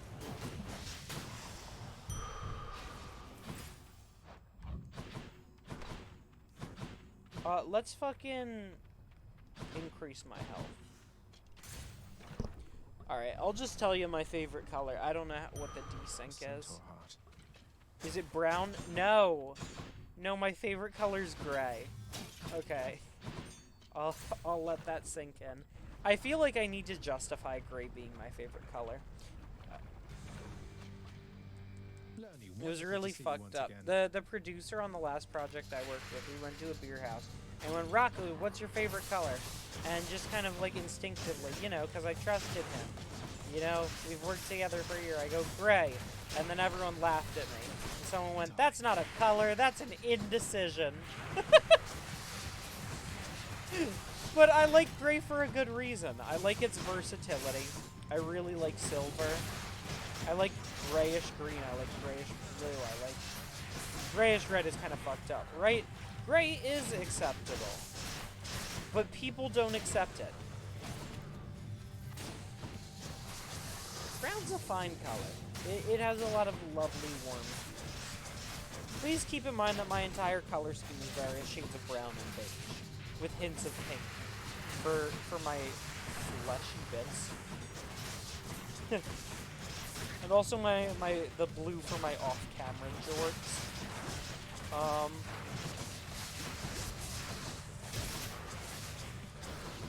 Let's fucking increase my health. Alright, I'll just tell you my favorite color. I don't know what the desync is. Is it brown? No! No, my favorite color is gray. Okay. I'll let that sink in. I feel like I need to justify gray being my favorite color. It was really fucked up. The producer on the last project I worked with, we went to a beer house, and went, Rocco, what's your favorite color? And just kind of like instinctively, you know, because I trusted him. You know, we've worked together for a year. I go, gray. And then everyone laughed at me. And someone went, that's not a color, that's an indecision. But I like gray for a good reason. I like its versatility. I really like silver. I like grayish green. I like grayish blue. I like grayish red is kind of fucked up, right? Gray is acceptable, but people don't accept it. Brown's a fine color. It has a lot of lovely warmth. Please keep in mind that my entire color scheme is various shades of brown and beige, with hints of pink for my fleshy bits. And also the blue for my off-camera jorts.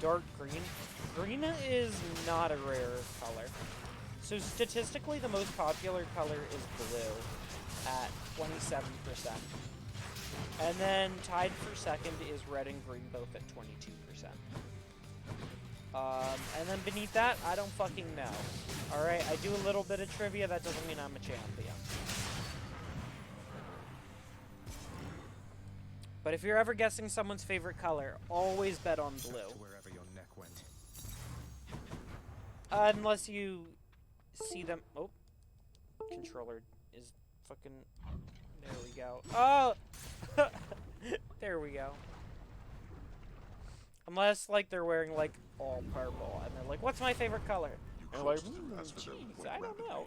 Dark green. Green is not a rare color. So statistically, the most popular color is blue at 27%. And then tied for second is red and green, both at 22%. And then beneath that, I don't fucking know. Alright, I do a little bit of trivia, that doesn't mean I'm a champion. But if you're ever guessing someone's favorite color, always bet on blue. Wherever your neck went. Unless you see them... Oh. Controller is fucking... There we go. Oh! There we go. Unless, like, they're wearing, like, all purple, and they're like, what's my favorite color? And they're like, jeez, I don't know.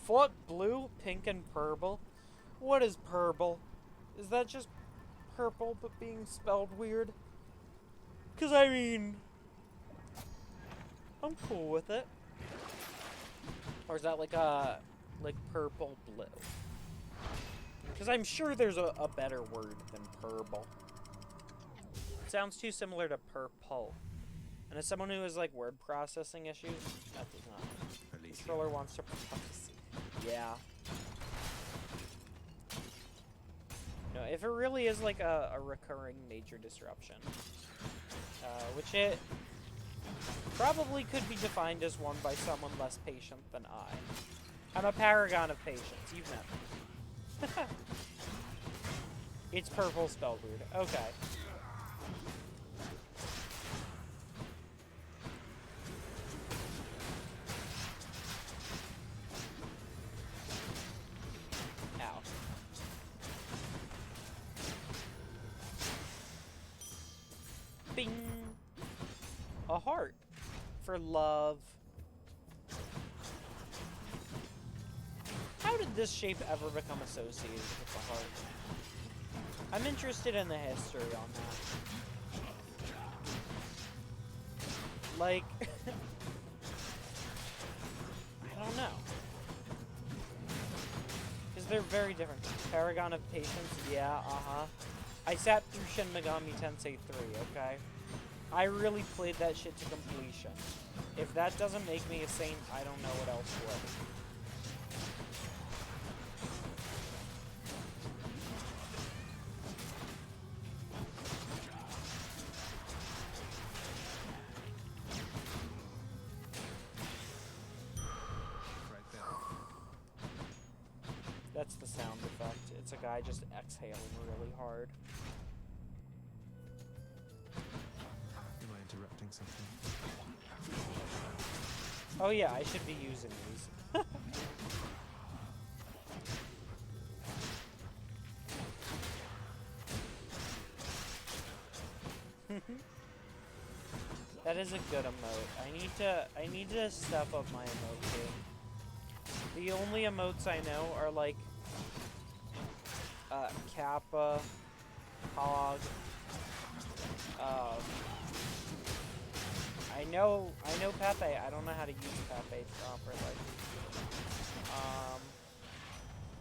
What? Blue, pink, and purple? What is purple? Is that just purple, but being spelled weird? Because, I mean... I'm cool with it. Or is that like purple blue? Because I'm sure there's a better word than purple. It sounds too similar to purple. And as someone who has like word processing issues, that does not. The controller wants to process. Yeah. No, if it really is like a recurring major disruption, which it probably could be defined as one by someone less patient than I. I'm a paragon of patience. You've met me. It's purple spelled weird. Okay. Ow. Bing! A heart. For love. How did this shape ever become associated with the heart? I'm interested in the history on that. Like, I don't know. Because they're very different. Paragon of Patience, yeah, I sat through Shin Megami Tensei 3, okay? I really played that shit to completion. If that doesn't make me a saint, I don't know what else would. That's the sound effect. It's a guy just exhaling really hard. Am I interrupting something? Oh yeah, I should be using these. That is a good emote. I need to step up my emote game. The only emotes I know are like Kappa, Hog. I know Pepe. I don't know how to use Pepe properly.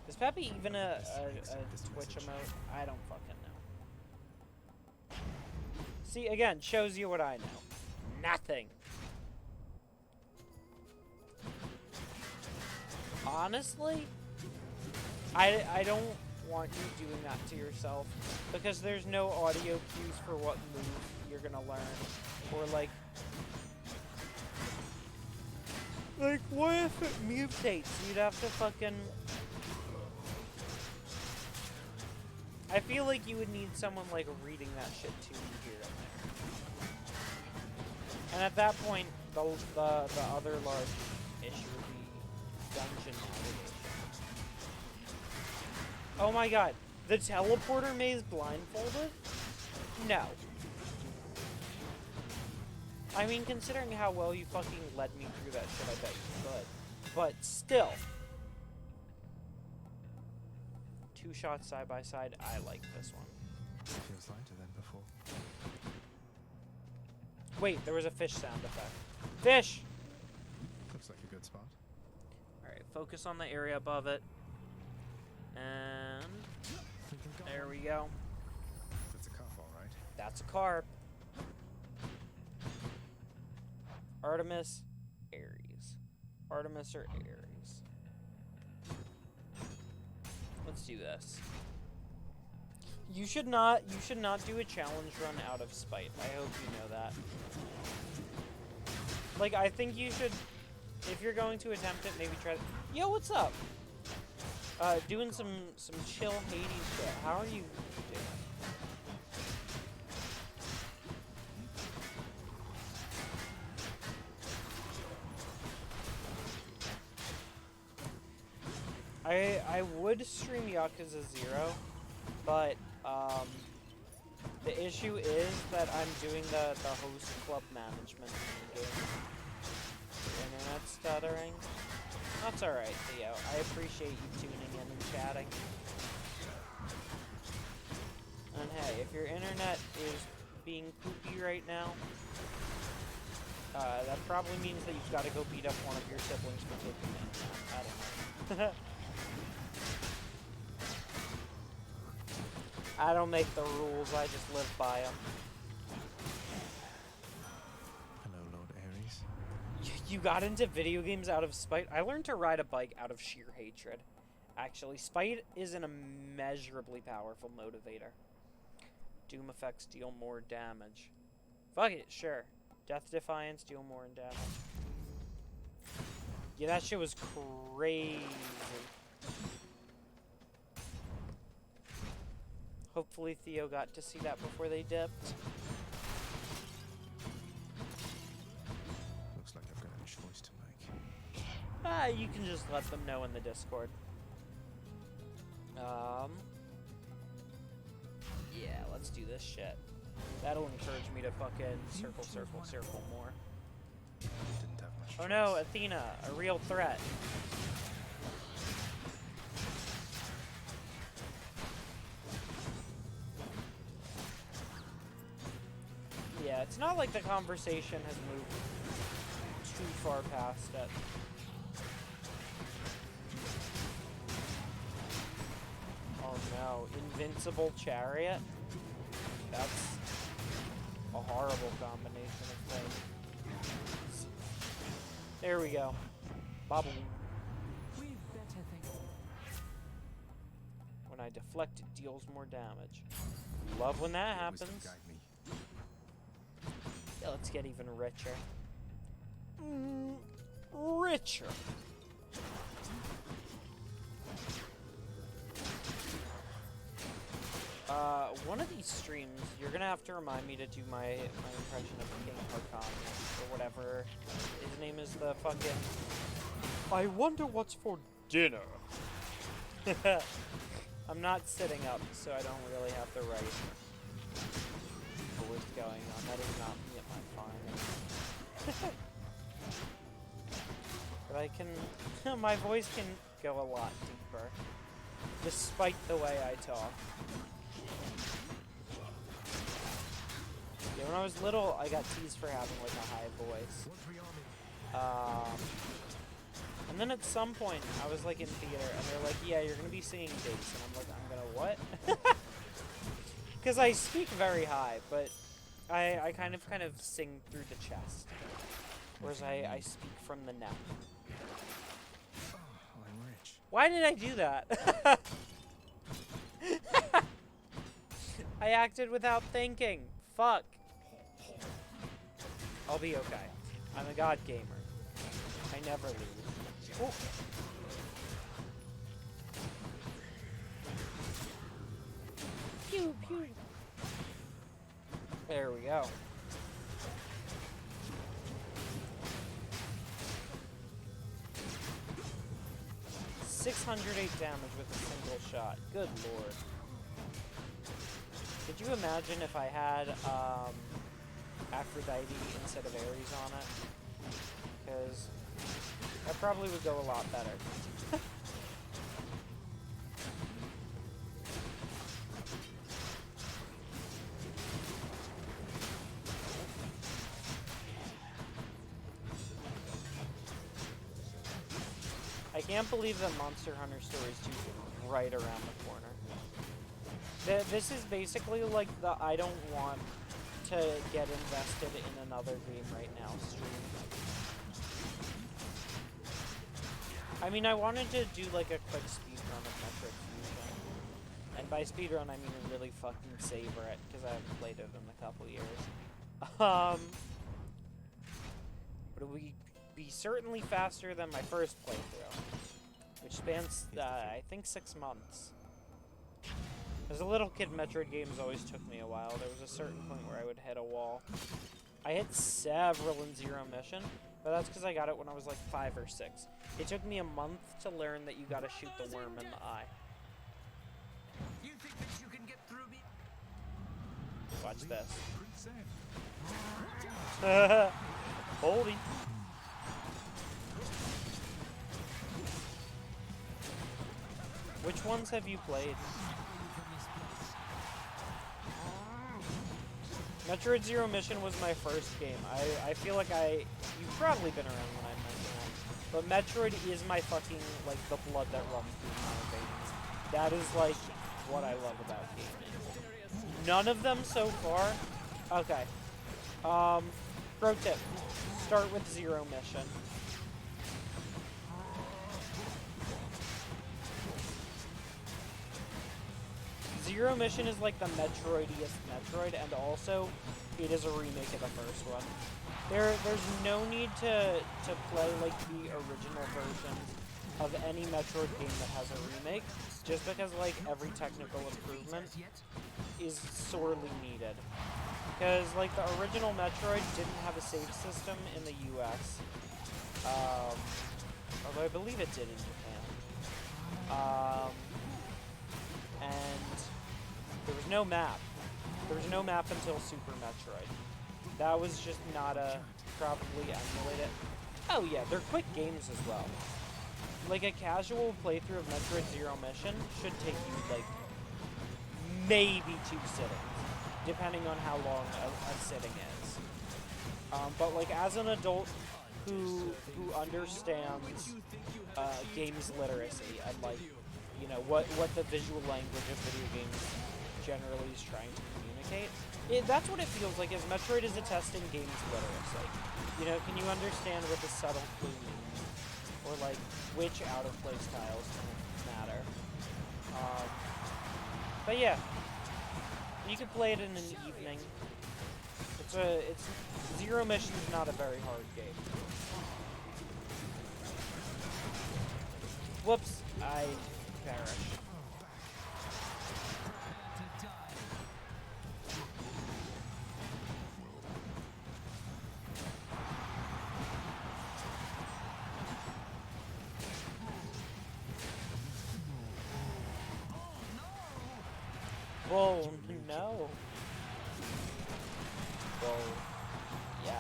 Is Pepe even a Twitch emote? I don't fucking know. See, again, shows you what I know. Nothing. Honestly, I don't want you doing that to yourself, because there's no audio cues for what move you're gonna learn, or like what if it mutates? You'd have to fucking... I feel like you would need someone like reading that shit to you here and there. And at that point, the other large issue would be dungeon navigation. Oh my god, the teleporter maze blindfolded? No. I mean, considering how well you fucking led me through that shit, I bet you could. But still. 2 shots side by side, I like this one. Feels lighter than before. Wait, there was a fish sound effect. Fish! Looks like a good spot. Alright, focus on the area above it. And there we go. That's a carp, all right. That's a carp. Artemis, Aries. Artemis or Aries. Let's do this. You should not do a challenge run out of spite. I hope you know that. Like, I think you should, if you're going to attempt it, maybe try to... Yo, what's up? Doing some chill Hades shit. How are you doing? I would stream Yakuza 0, but the issue is that I'm doing the host club management game. Internet stuttering. That's alright, Theo. I appreciate you tuning in and chatting. And hey, if your internet is being poopy right now, That probably means that you've got to go beat up one of your siblings for taking it. I don't know. I don't make the rules, I just live by them. Hello, Lord Ares. You got into video games out of spite? I learned to ride a bike out of sheer hatred. Actually, spite is an immeasurably powerful motivator. Doom effects deal more damage. Fuck it, sure. Death Defiance, deal more in damage. Yeah, that shit was crazy. Hopefully Theo got to see that before they dipped. Looks like I've got a choice to make. You can just let them know in the Discord. Yeah, let's do this shit. That'll encourage me to fucking circle, circle, circle more. Didn't have much Oh no, Athena, a real threat. Yeah, it's not like the conversation has moved too far past it. Oh no, Invincible Chariot? That's a horrible combination of things. There we go. Bobble. When I deflect, it deals more damage. Love when that happens. Yeah, let's get even richer. Richer. One of these streams, you're gonna have to remind me to do my impression of King Harkon, or whatever his name is, the fucking... I wonder what's for dinner. I'm not sitting up, so I don't really have to write what's going on. That is not me at my finest. But I can... my voice can go a lot deeper, despite the way I talk. Yeah, when I was little, I got teased for having like a high voice. And then at some point, I was like in theater, and they're like, yeah, you're gonna be singing bass. And I'm like, I'm gonna what? Because I speak very high, but I kind of sing through the chest. Whereas I speak from the neck. Oh, I'm rich. Why did I do that? I acted without thinking. Fuck. I'll be okay. I'm a god gamer. I never lose. Ooh. Pew, pew. There we go. $608 damage with a single shot. Good lord. Could you imagine if I had Aphrodite instead of Ares on it? Because that probably would go a lot better. I can't believe that Monster Hunter Stories 2 is right around the corner. This is basically like the I don't want to get invested in another game right now stream. I mean, I wanted to do like a quick speedrun of Metroid Fusion. And by speedrun, I mean really fucking savor it, because I haven't played it in a couple years. But it would be certainly faster than my first playthrough, which spans, I think, 6 months. As a little kid, Metroid games always took me a while. There was a certain point where I would hit a wall. I hit several in Zero Mission, but that's because I got it when I was like 5 or 6. It took me a month to learn that you gotta shoot the worm in the eye. You think that you can get through me? Watch this. Prince Holy. Which ones have you played? Metroid Zero Mission was my first game. I feel like you've probably been around when I mentioned that. But Metroid is my fucking, like, the blood that runs through my veins. That is, like, what I love about gaming. None of them so far. Okay. Pro tip. Start with Zero Mission. Zero Mission is like the Metroidiest Metroid, and also it is a remake of the first one. There's no need to play like the original versions of any Metroid game that has a remake, just because like every technical improvement is sorely needed. Because like the original Metroid didn't have a save system in the US, although I believe it did in Japan. And there was no map. There was no map until Super Metroid. That was just not probably emulated. Oh yeah, they're quick games as well. Like a casual playthrough of Metroid Zero Mission should take you like maybe 2 sittings, depending on how long a sitting is. But like as an adult who understands games literacy and like, you know, what the visual language of video games generally is trying to communicate, that's what it feels like, is Metroid is a test in games literacy. You know, can you understand what the subtle clue means? Or like, which out-of-play styles matter? But yeah, you can play it in an evening. Zero Mission is not a very hard game. Whoops, I perish. Well, no. Well, yes.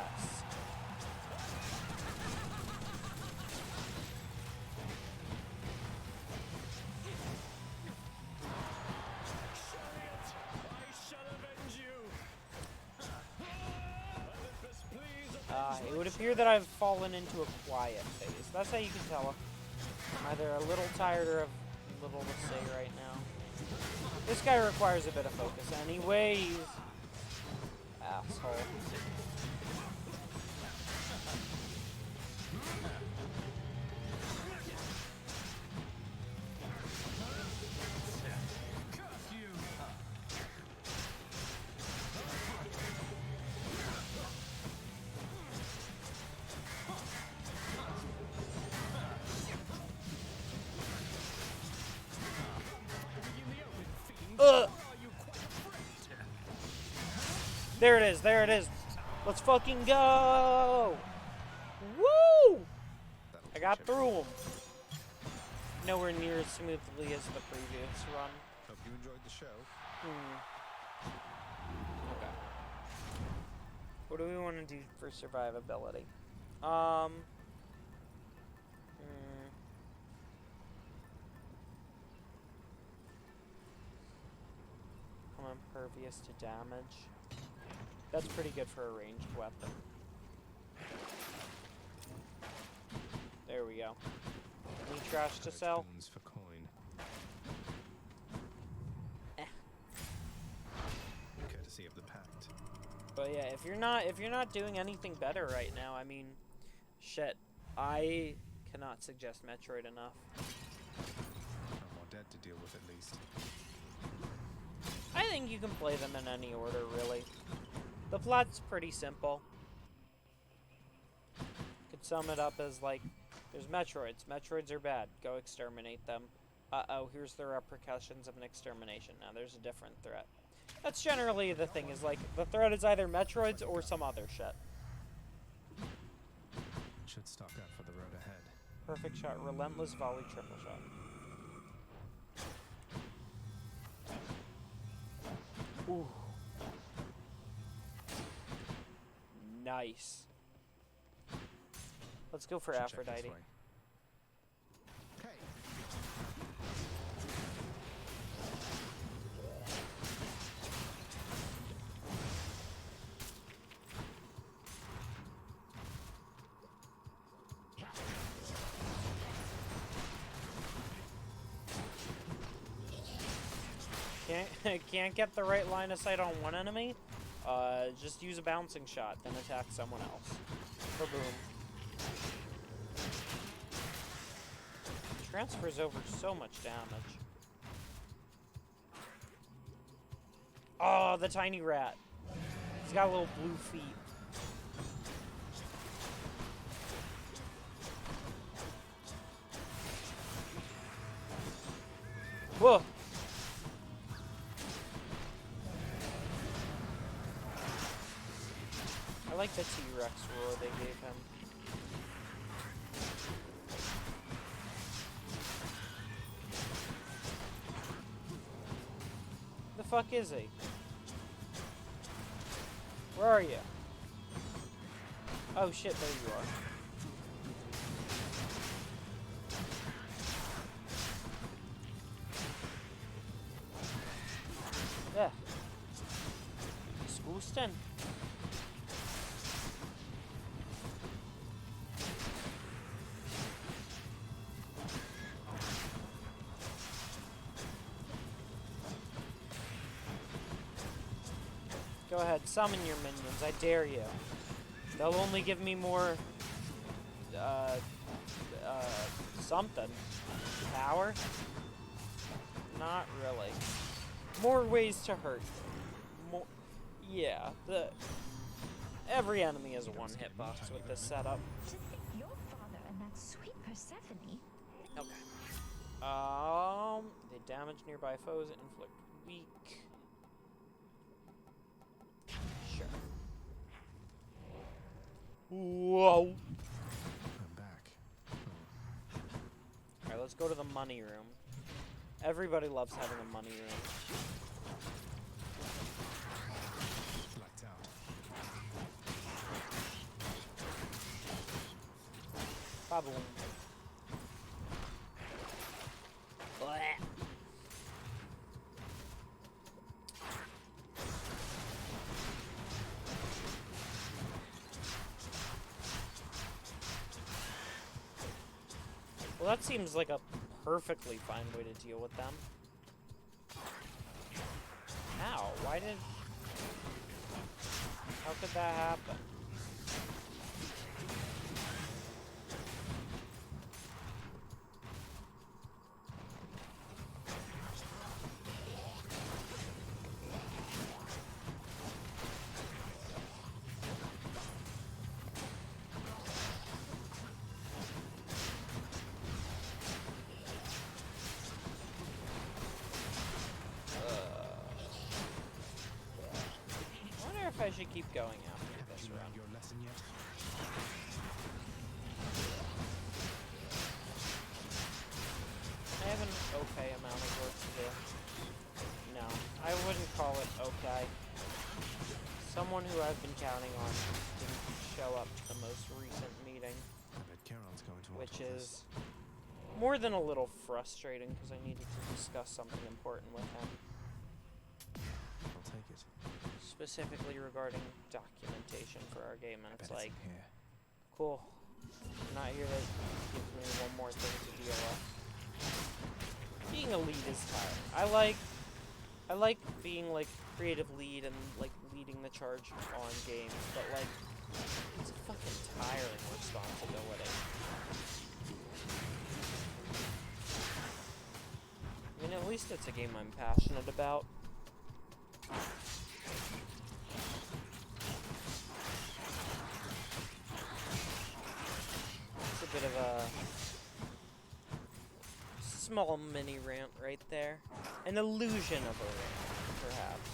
It would appear that I've fallen into a quiet phase. That's how you can tell. I'm either a little tired or have little to say right now. This guy requires a bit of focus anyways. Asshole. There it is, there it is. Let's fucking go! Woo! I got through them. Nowhere near as smoothly as the previous run. Hope you enjoyed the show. Okay. What do we want to do for survivability? I'm impervious to damage. That's pretty good for a ranged weapon. There we go. Any trash to sell? For coin. Courtesy of the pact. But yeah, if you're not doing anything better right now, I mean, shit, I cannot suggest Metroid enough. No more dead to deal with, at least. I think you can play them in any order, really. The plot's pretty simple. Could sum it up as like, there's Metroids. Metroids are bad. Go exterminate them. Uh-oh, here's the repercussions of an extermination. Now there's a different threat. That's generally the thing, is like, the threat is either Metroids or some other shit. Should stock up for the road ahead. Perfect shot. Relentless volley triple shot. Ooh. Nice. Let's go for Aphrodite. Can't get the right line of sight on one enemy? Just use a bouncing shot, then attack someone else. Boom. Transfers over so much damage. Oh, the tiny rat. He's got little blue feet. Whoa! I like the T-Rex roar they gave him. The fuck is he? Where are you? Oh shit, there you are. Yeah. Spoosten. Go ahead, summon your minions, I dare you. They'll only give me more, something. Power? Not really. More ways to hurt. More, yeah, every enemy is a one hitbox with this setup. To think your father and that sweet Persephone. Okay. They damage nearby foes, inflict weak. Sure. Whoa. I'm back. Alright, let's go to the money room. Everybody loves having a money room. Blacked out. Ba-boom. Blech. Well, that seems like a perfectly fine way to deal with them. How? Why did... How could that happen? I should keep going after this round. Your lesson yet? I have an okay amount of work to do. No, I wouldn't call it okay. Someone who I've been counting on didn't show up to the most recent meeting, I bet Charon's going to which is more than a little frustrating because I needed to discuss something important with him. I'll take it. Specifically regarding documentation for our game, and it's like, here. cool. I'm not here to give me one more thing to deal with. Being a lead is tiring. I like being like creative lead and like leading the charge on games, but like it's a fucking tiring responsibility. I mean, at least it's a game I'm passionate about. Bit of a small mini rant right there. An illusion of a rant, perhaps.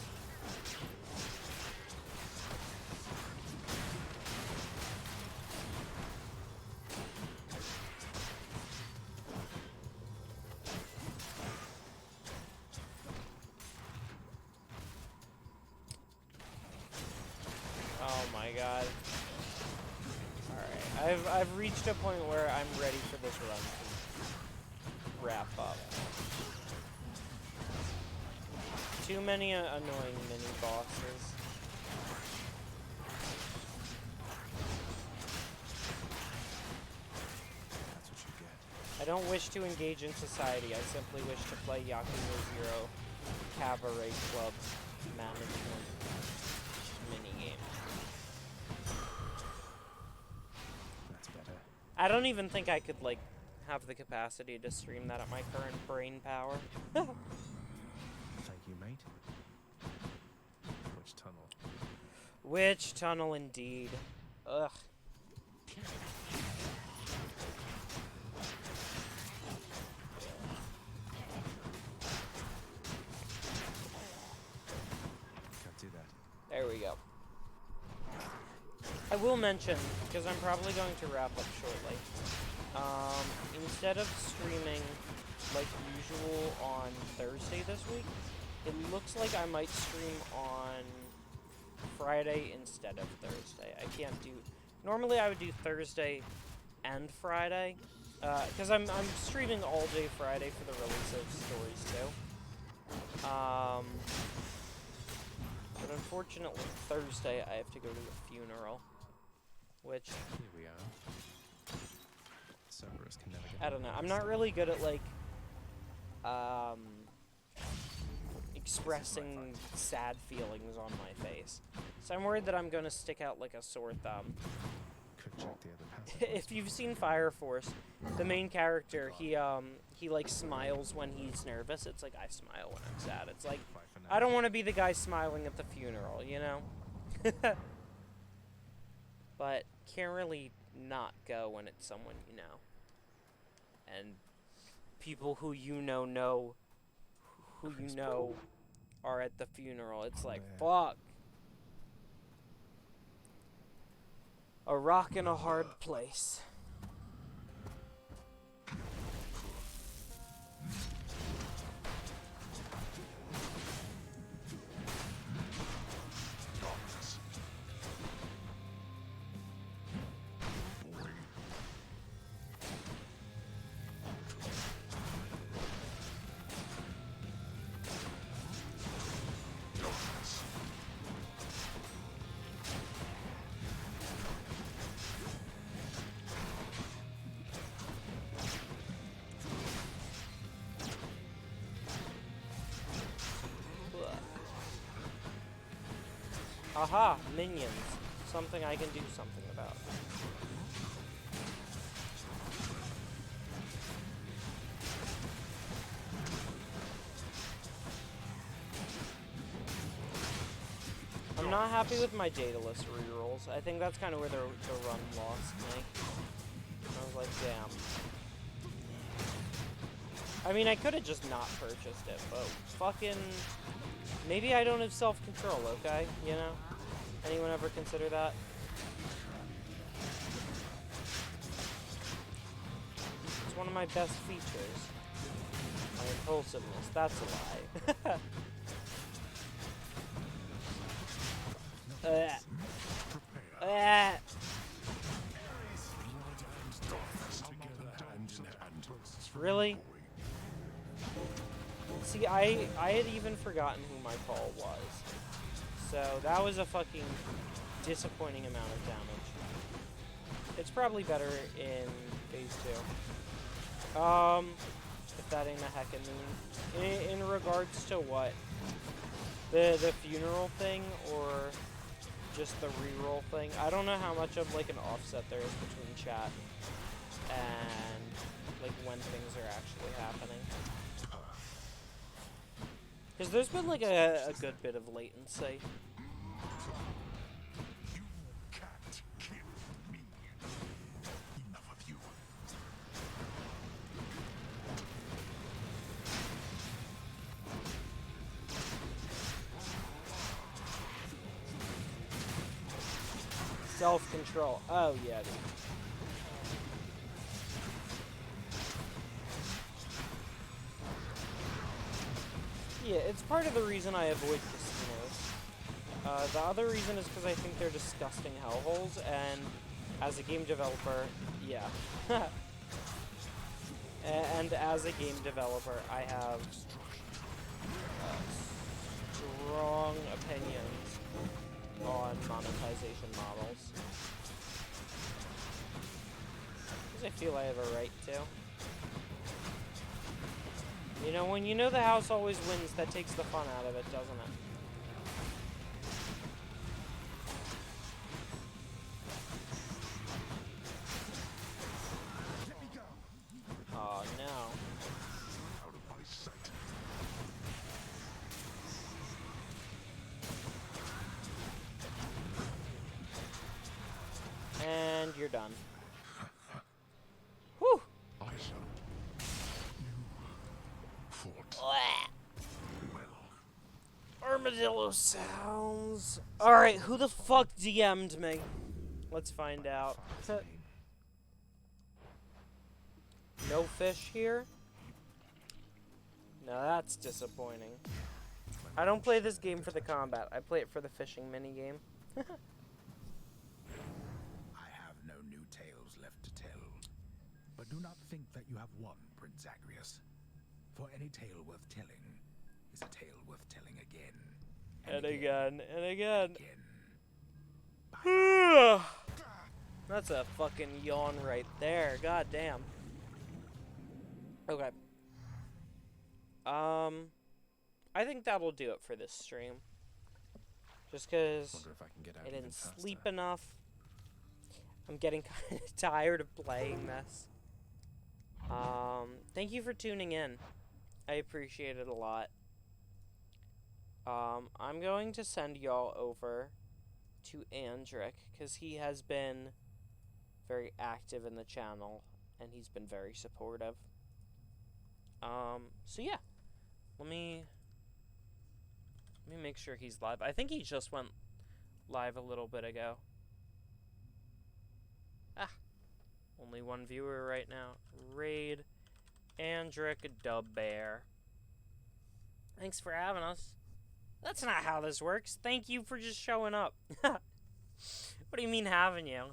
Oh my god. I've reached a point where I'm ready for this run to wrap up. Too many annoying mini bosses. That's what you get. I don't wish to engage in society. I simply wish to play Yakuza 0 cabaret club management minigame. That's better. I don't even think I could, like, have the capacity to stream that at my current brain power. Thank you, mate. Which tunnel? Which tunnel, indeed. Ugh. Can't do that. There we go. I will mention, because I'm probably going to wrap up shortly, instead of streaming like usual on Thursday this week, it looks like I might stream on Friday instead of Thursday. I can't do... Normally I would do Thursday and Friday, because I'm streaming all day Friday for the release of Stories 2. But unfortunately Thursday I have to go to a funeral, which... Here we are. Cerberus can never get... I don't know. I'm not really good at, like, expressing sad feelings on my face. So I'm worried that I'm going to stick out like a sore thumb. Could check the other passage. If you've seen Fire Force, the main character, he like smiles when he's nervous. It's like I smile when I'm sad. It's like I don't want to be the guy smiling at the funeral, you know? But can't really not go when it's someone you know. And people who you know who you know are at the funeral. It's like, fuck. A rock in a hard place. Aha, minions. Something I can do something about. I'm not happy with my Daedalus rerolls. I think that's kind of where the run lost me. I was like, damn. I mean, I could have just not purchased it, but fucking... Maybe I don't have self-control, okay? You know? Anyone ever consider that? It's one of my best features. My impulsiveness. That's a lie. Really? See, I had even forgotten who my Paul was. So that was a fucking disappointing amount of damage. It's probably better in phase 2. If that ain't a heckin' mean. In regards to what? The funeral thing or just the reroll thing? I don't know how much of like an offset there is between chat and like when things are actually happening. Because there's been like a good bit of latency. You can't kill me. Enough of you. Self-control. Oh yeah, dude. Yeah, it's part of the reason I avoid casinos. The other reason is because I think they're disgusting hellholes, and as a game developer, yeah. And as a game developer, I have strong opinions on monetization models. Because I feel I have a right to. You know, when you know the house always wins, that takes the fun out of it, doesn't it? Oh, no. Out of my sight. And you're done. Whew! I shall. You fought well. Armadillo sounds. Alright, who the fuck DM'd me? Let's find out. No fish here? No, that's disappointing. I don't play this game for the combat. I play it for the fishing minigame. I have no new tales left to tell. But do not think that you have won, Prince Zagreus. For any tale worth telling is a tale worth telling again. And again, and again. That's a fucking yawn right there. God damn. Okay. I think that'll do it for this stream. Just because Wonder if I can get out I even didn't faster. sleep enough. I'm getting kind of tired of playing this. Thank you for tuning in. I appreciate it a lot. I'm going to send y'all over to Andric, because he has been very active in the channel, and he's been very supportive. So yeah. Let me make sure he's live. I think he just went live a little bit ago. Ah. Only one viewer right now. Raid Andric Dubbear. Thanks for having us. That's not how this works. Thank you for just showing up. What do you mean having you?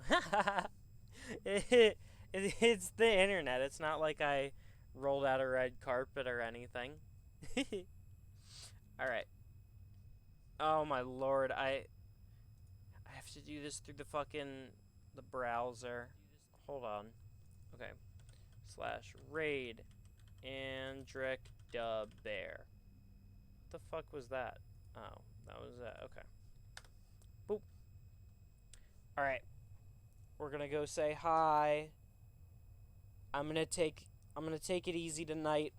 It's the internet. It's not like I rolled out a red carpet or anything. Alright. Oh my lord, I have to do this through the browser. Hold on. Okay. /raid Andric Dubbear. What the fuck was that? Oh, that was that. Okay. Boop. Alright. We're gonna go say hi. I'm gonna take it easy tonight.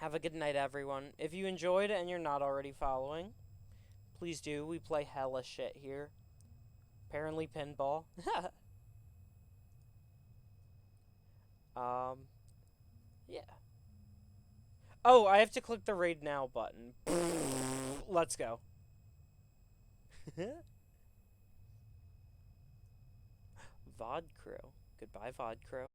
Have a good night, everyone. If you enjoyed and you're not already following, please do. We play hella shit here. Apparently pinball. Yeah. Oh, I have to click the raid now button. Let's go. VOD crew. Goodbye, VOD crew.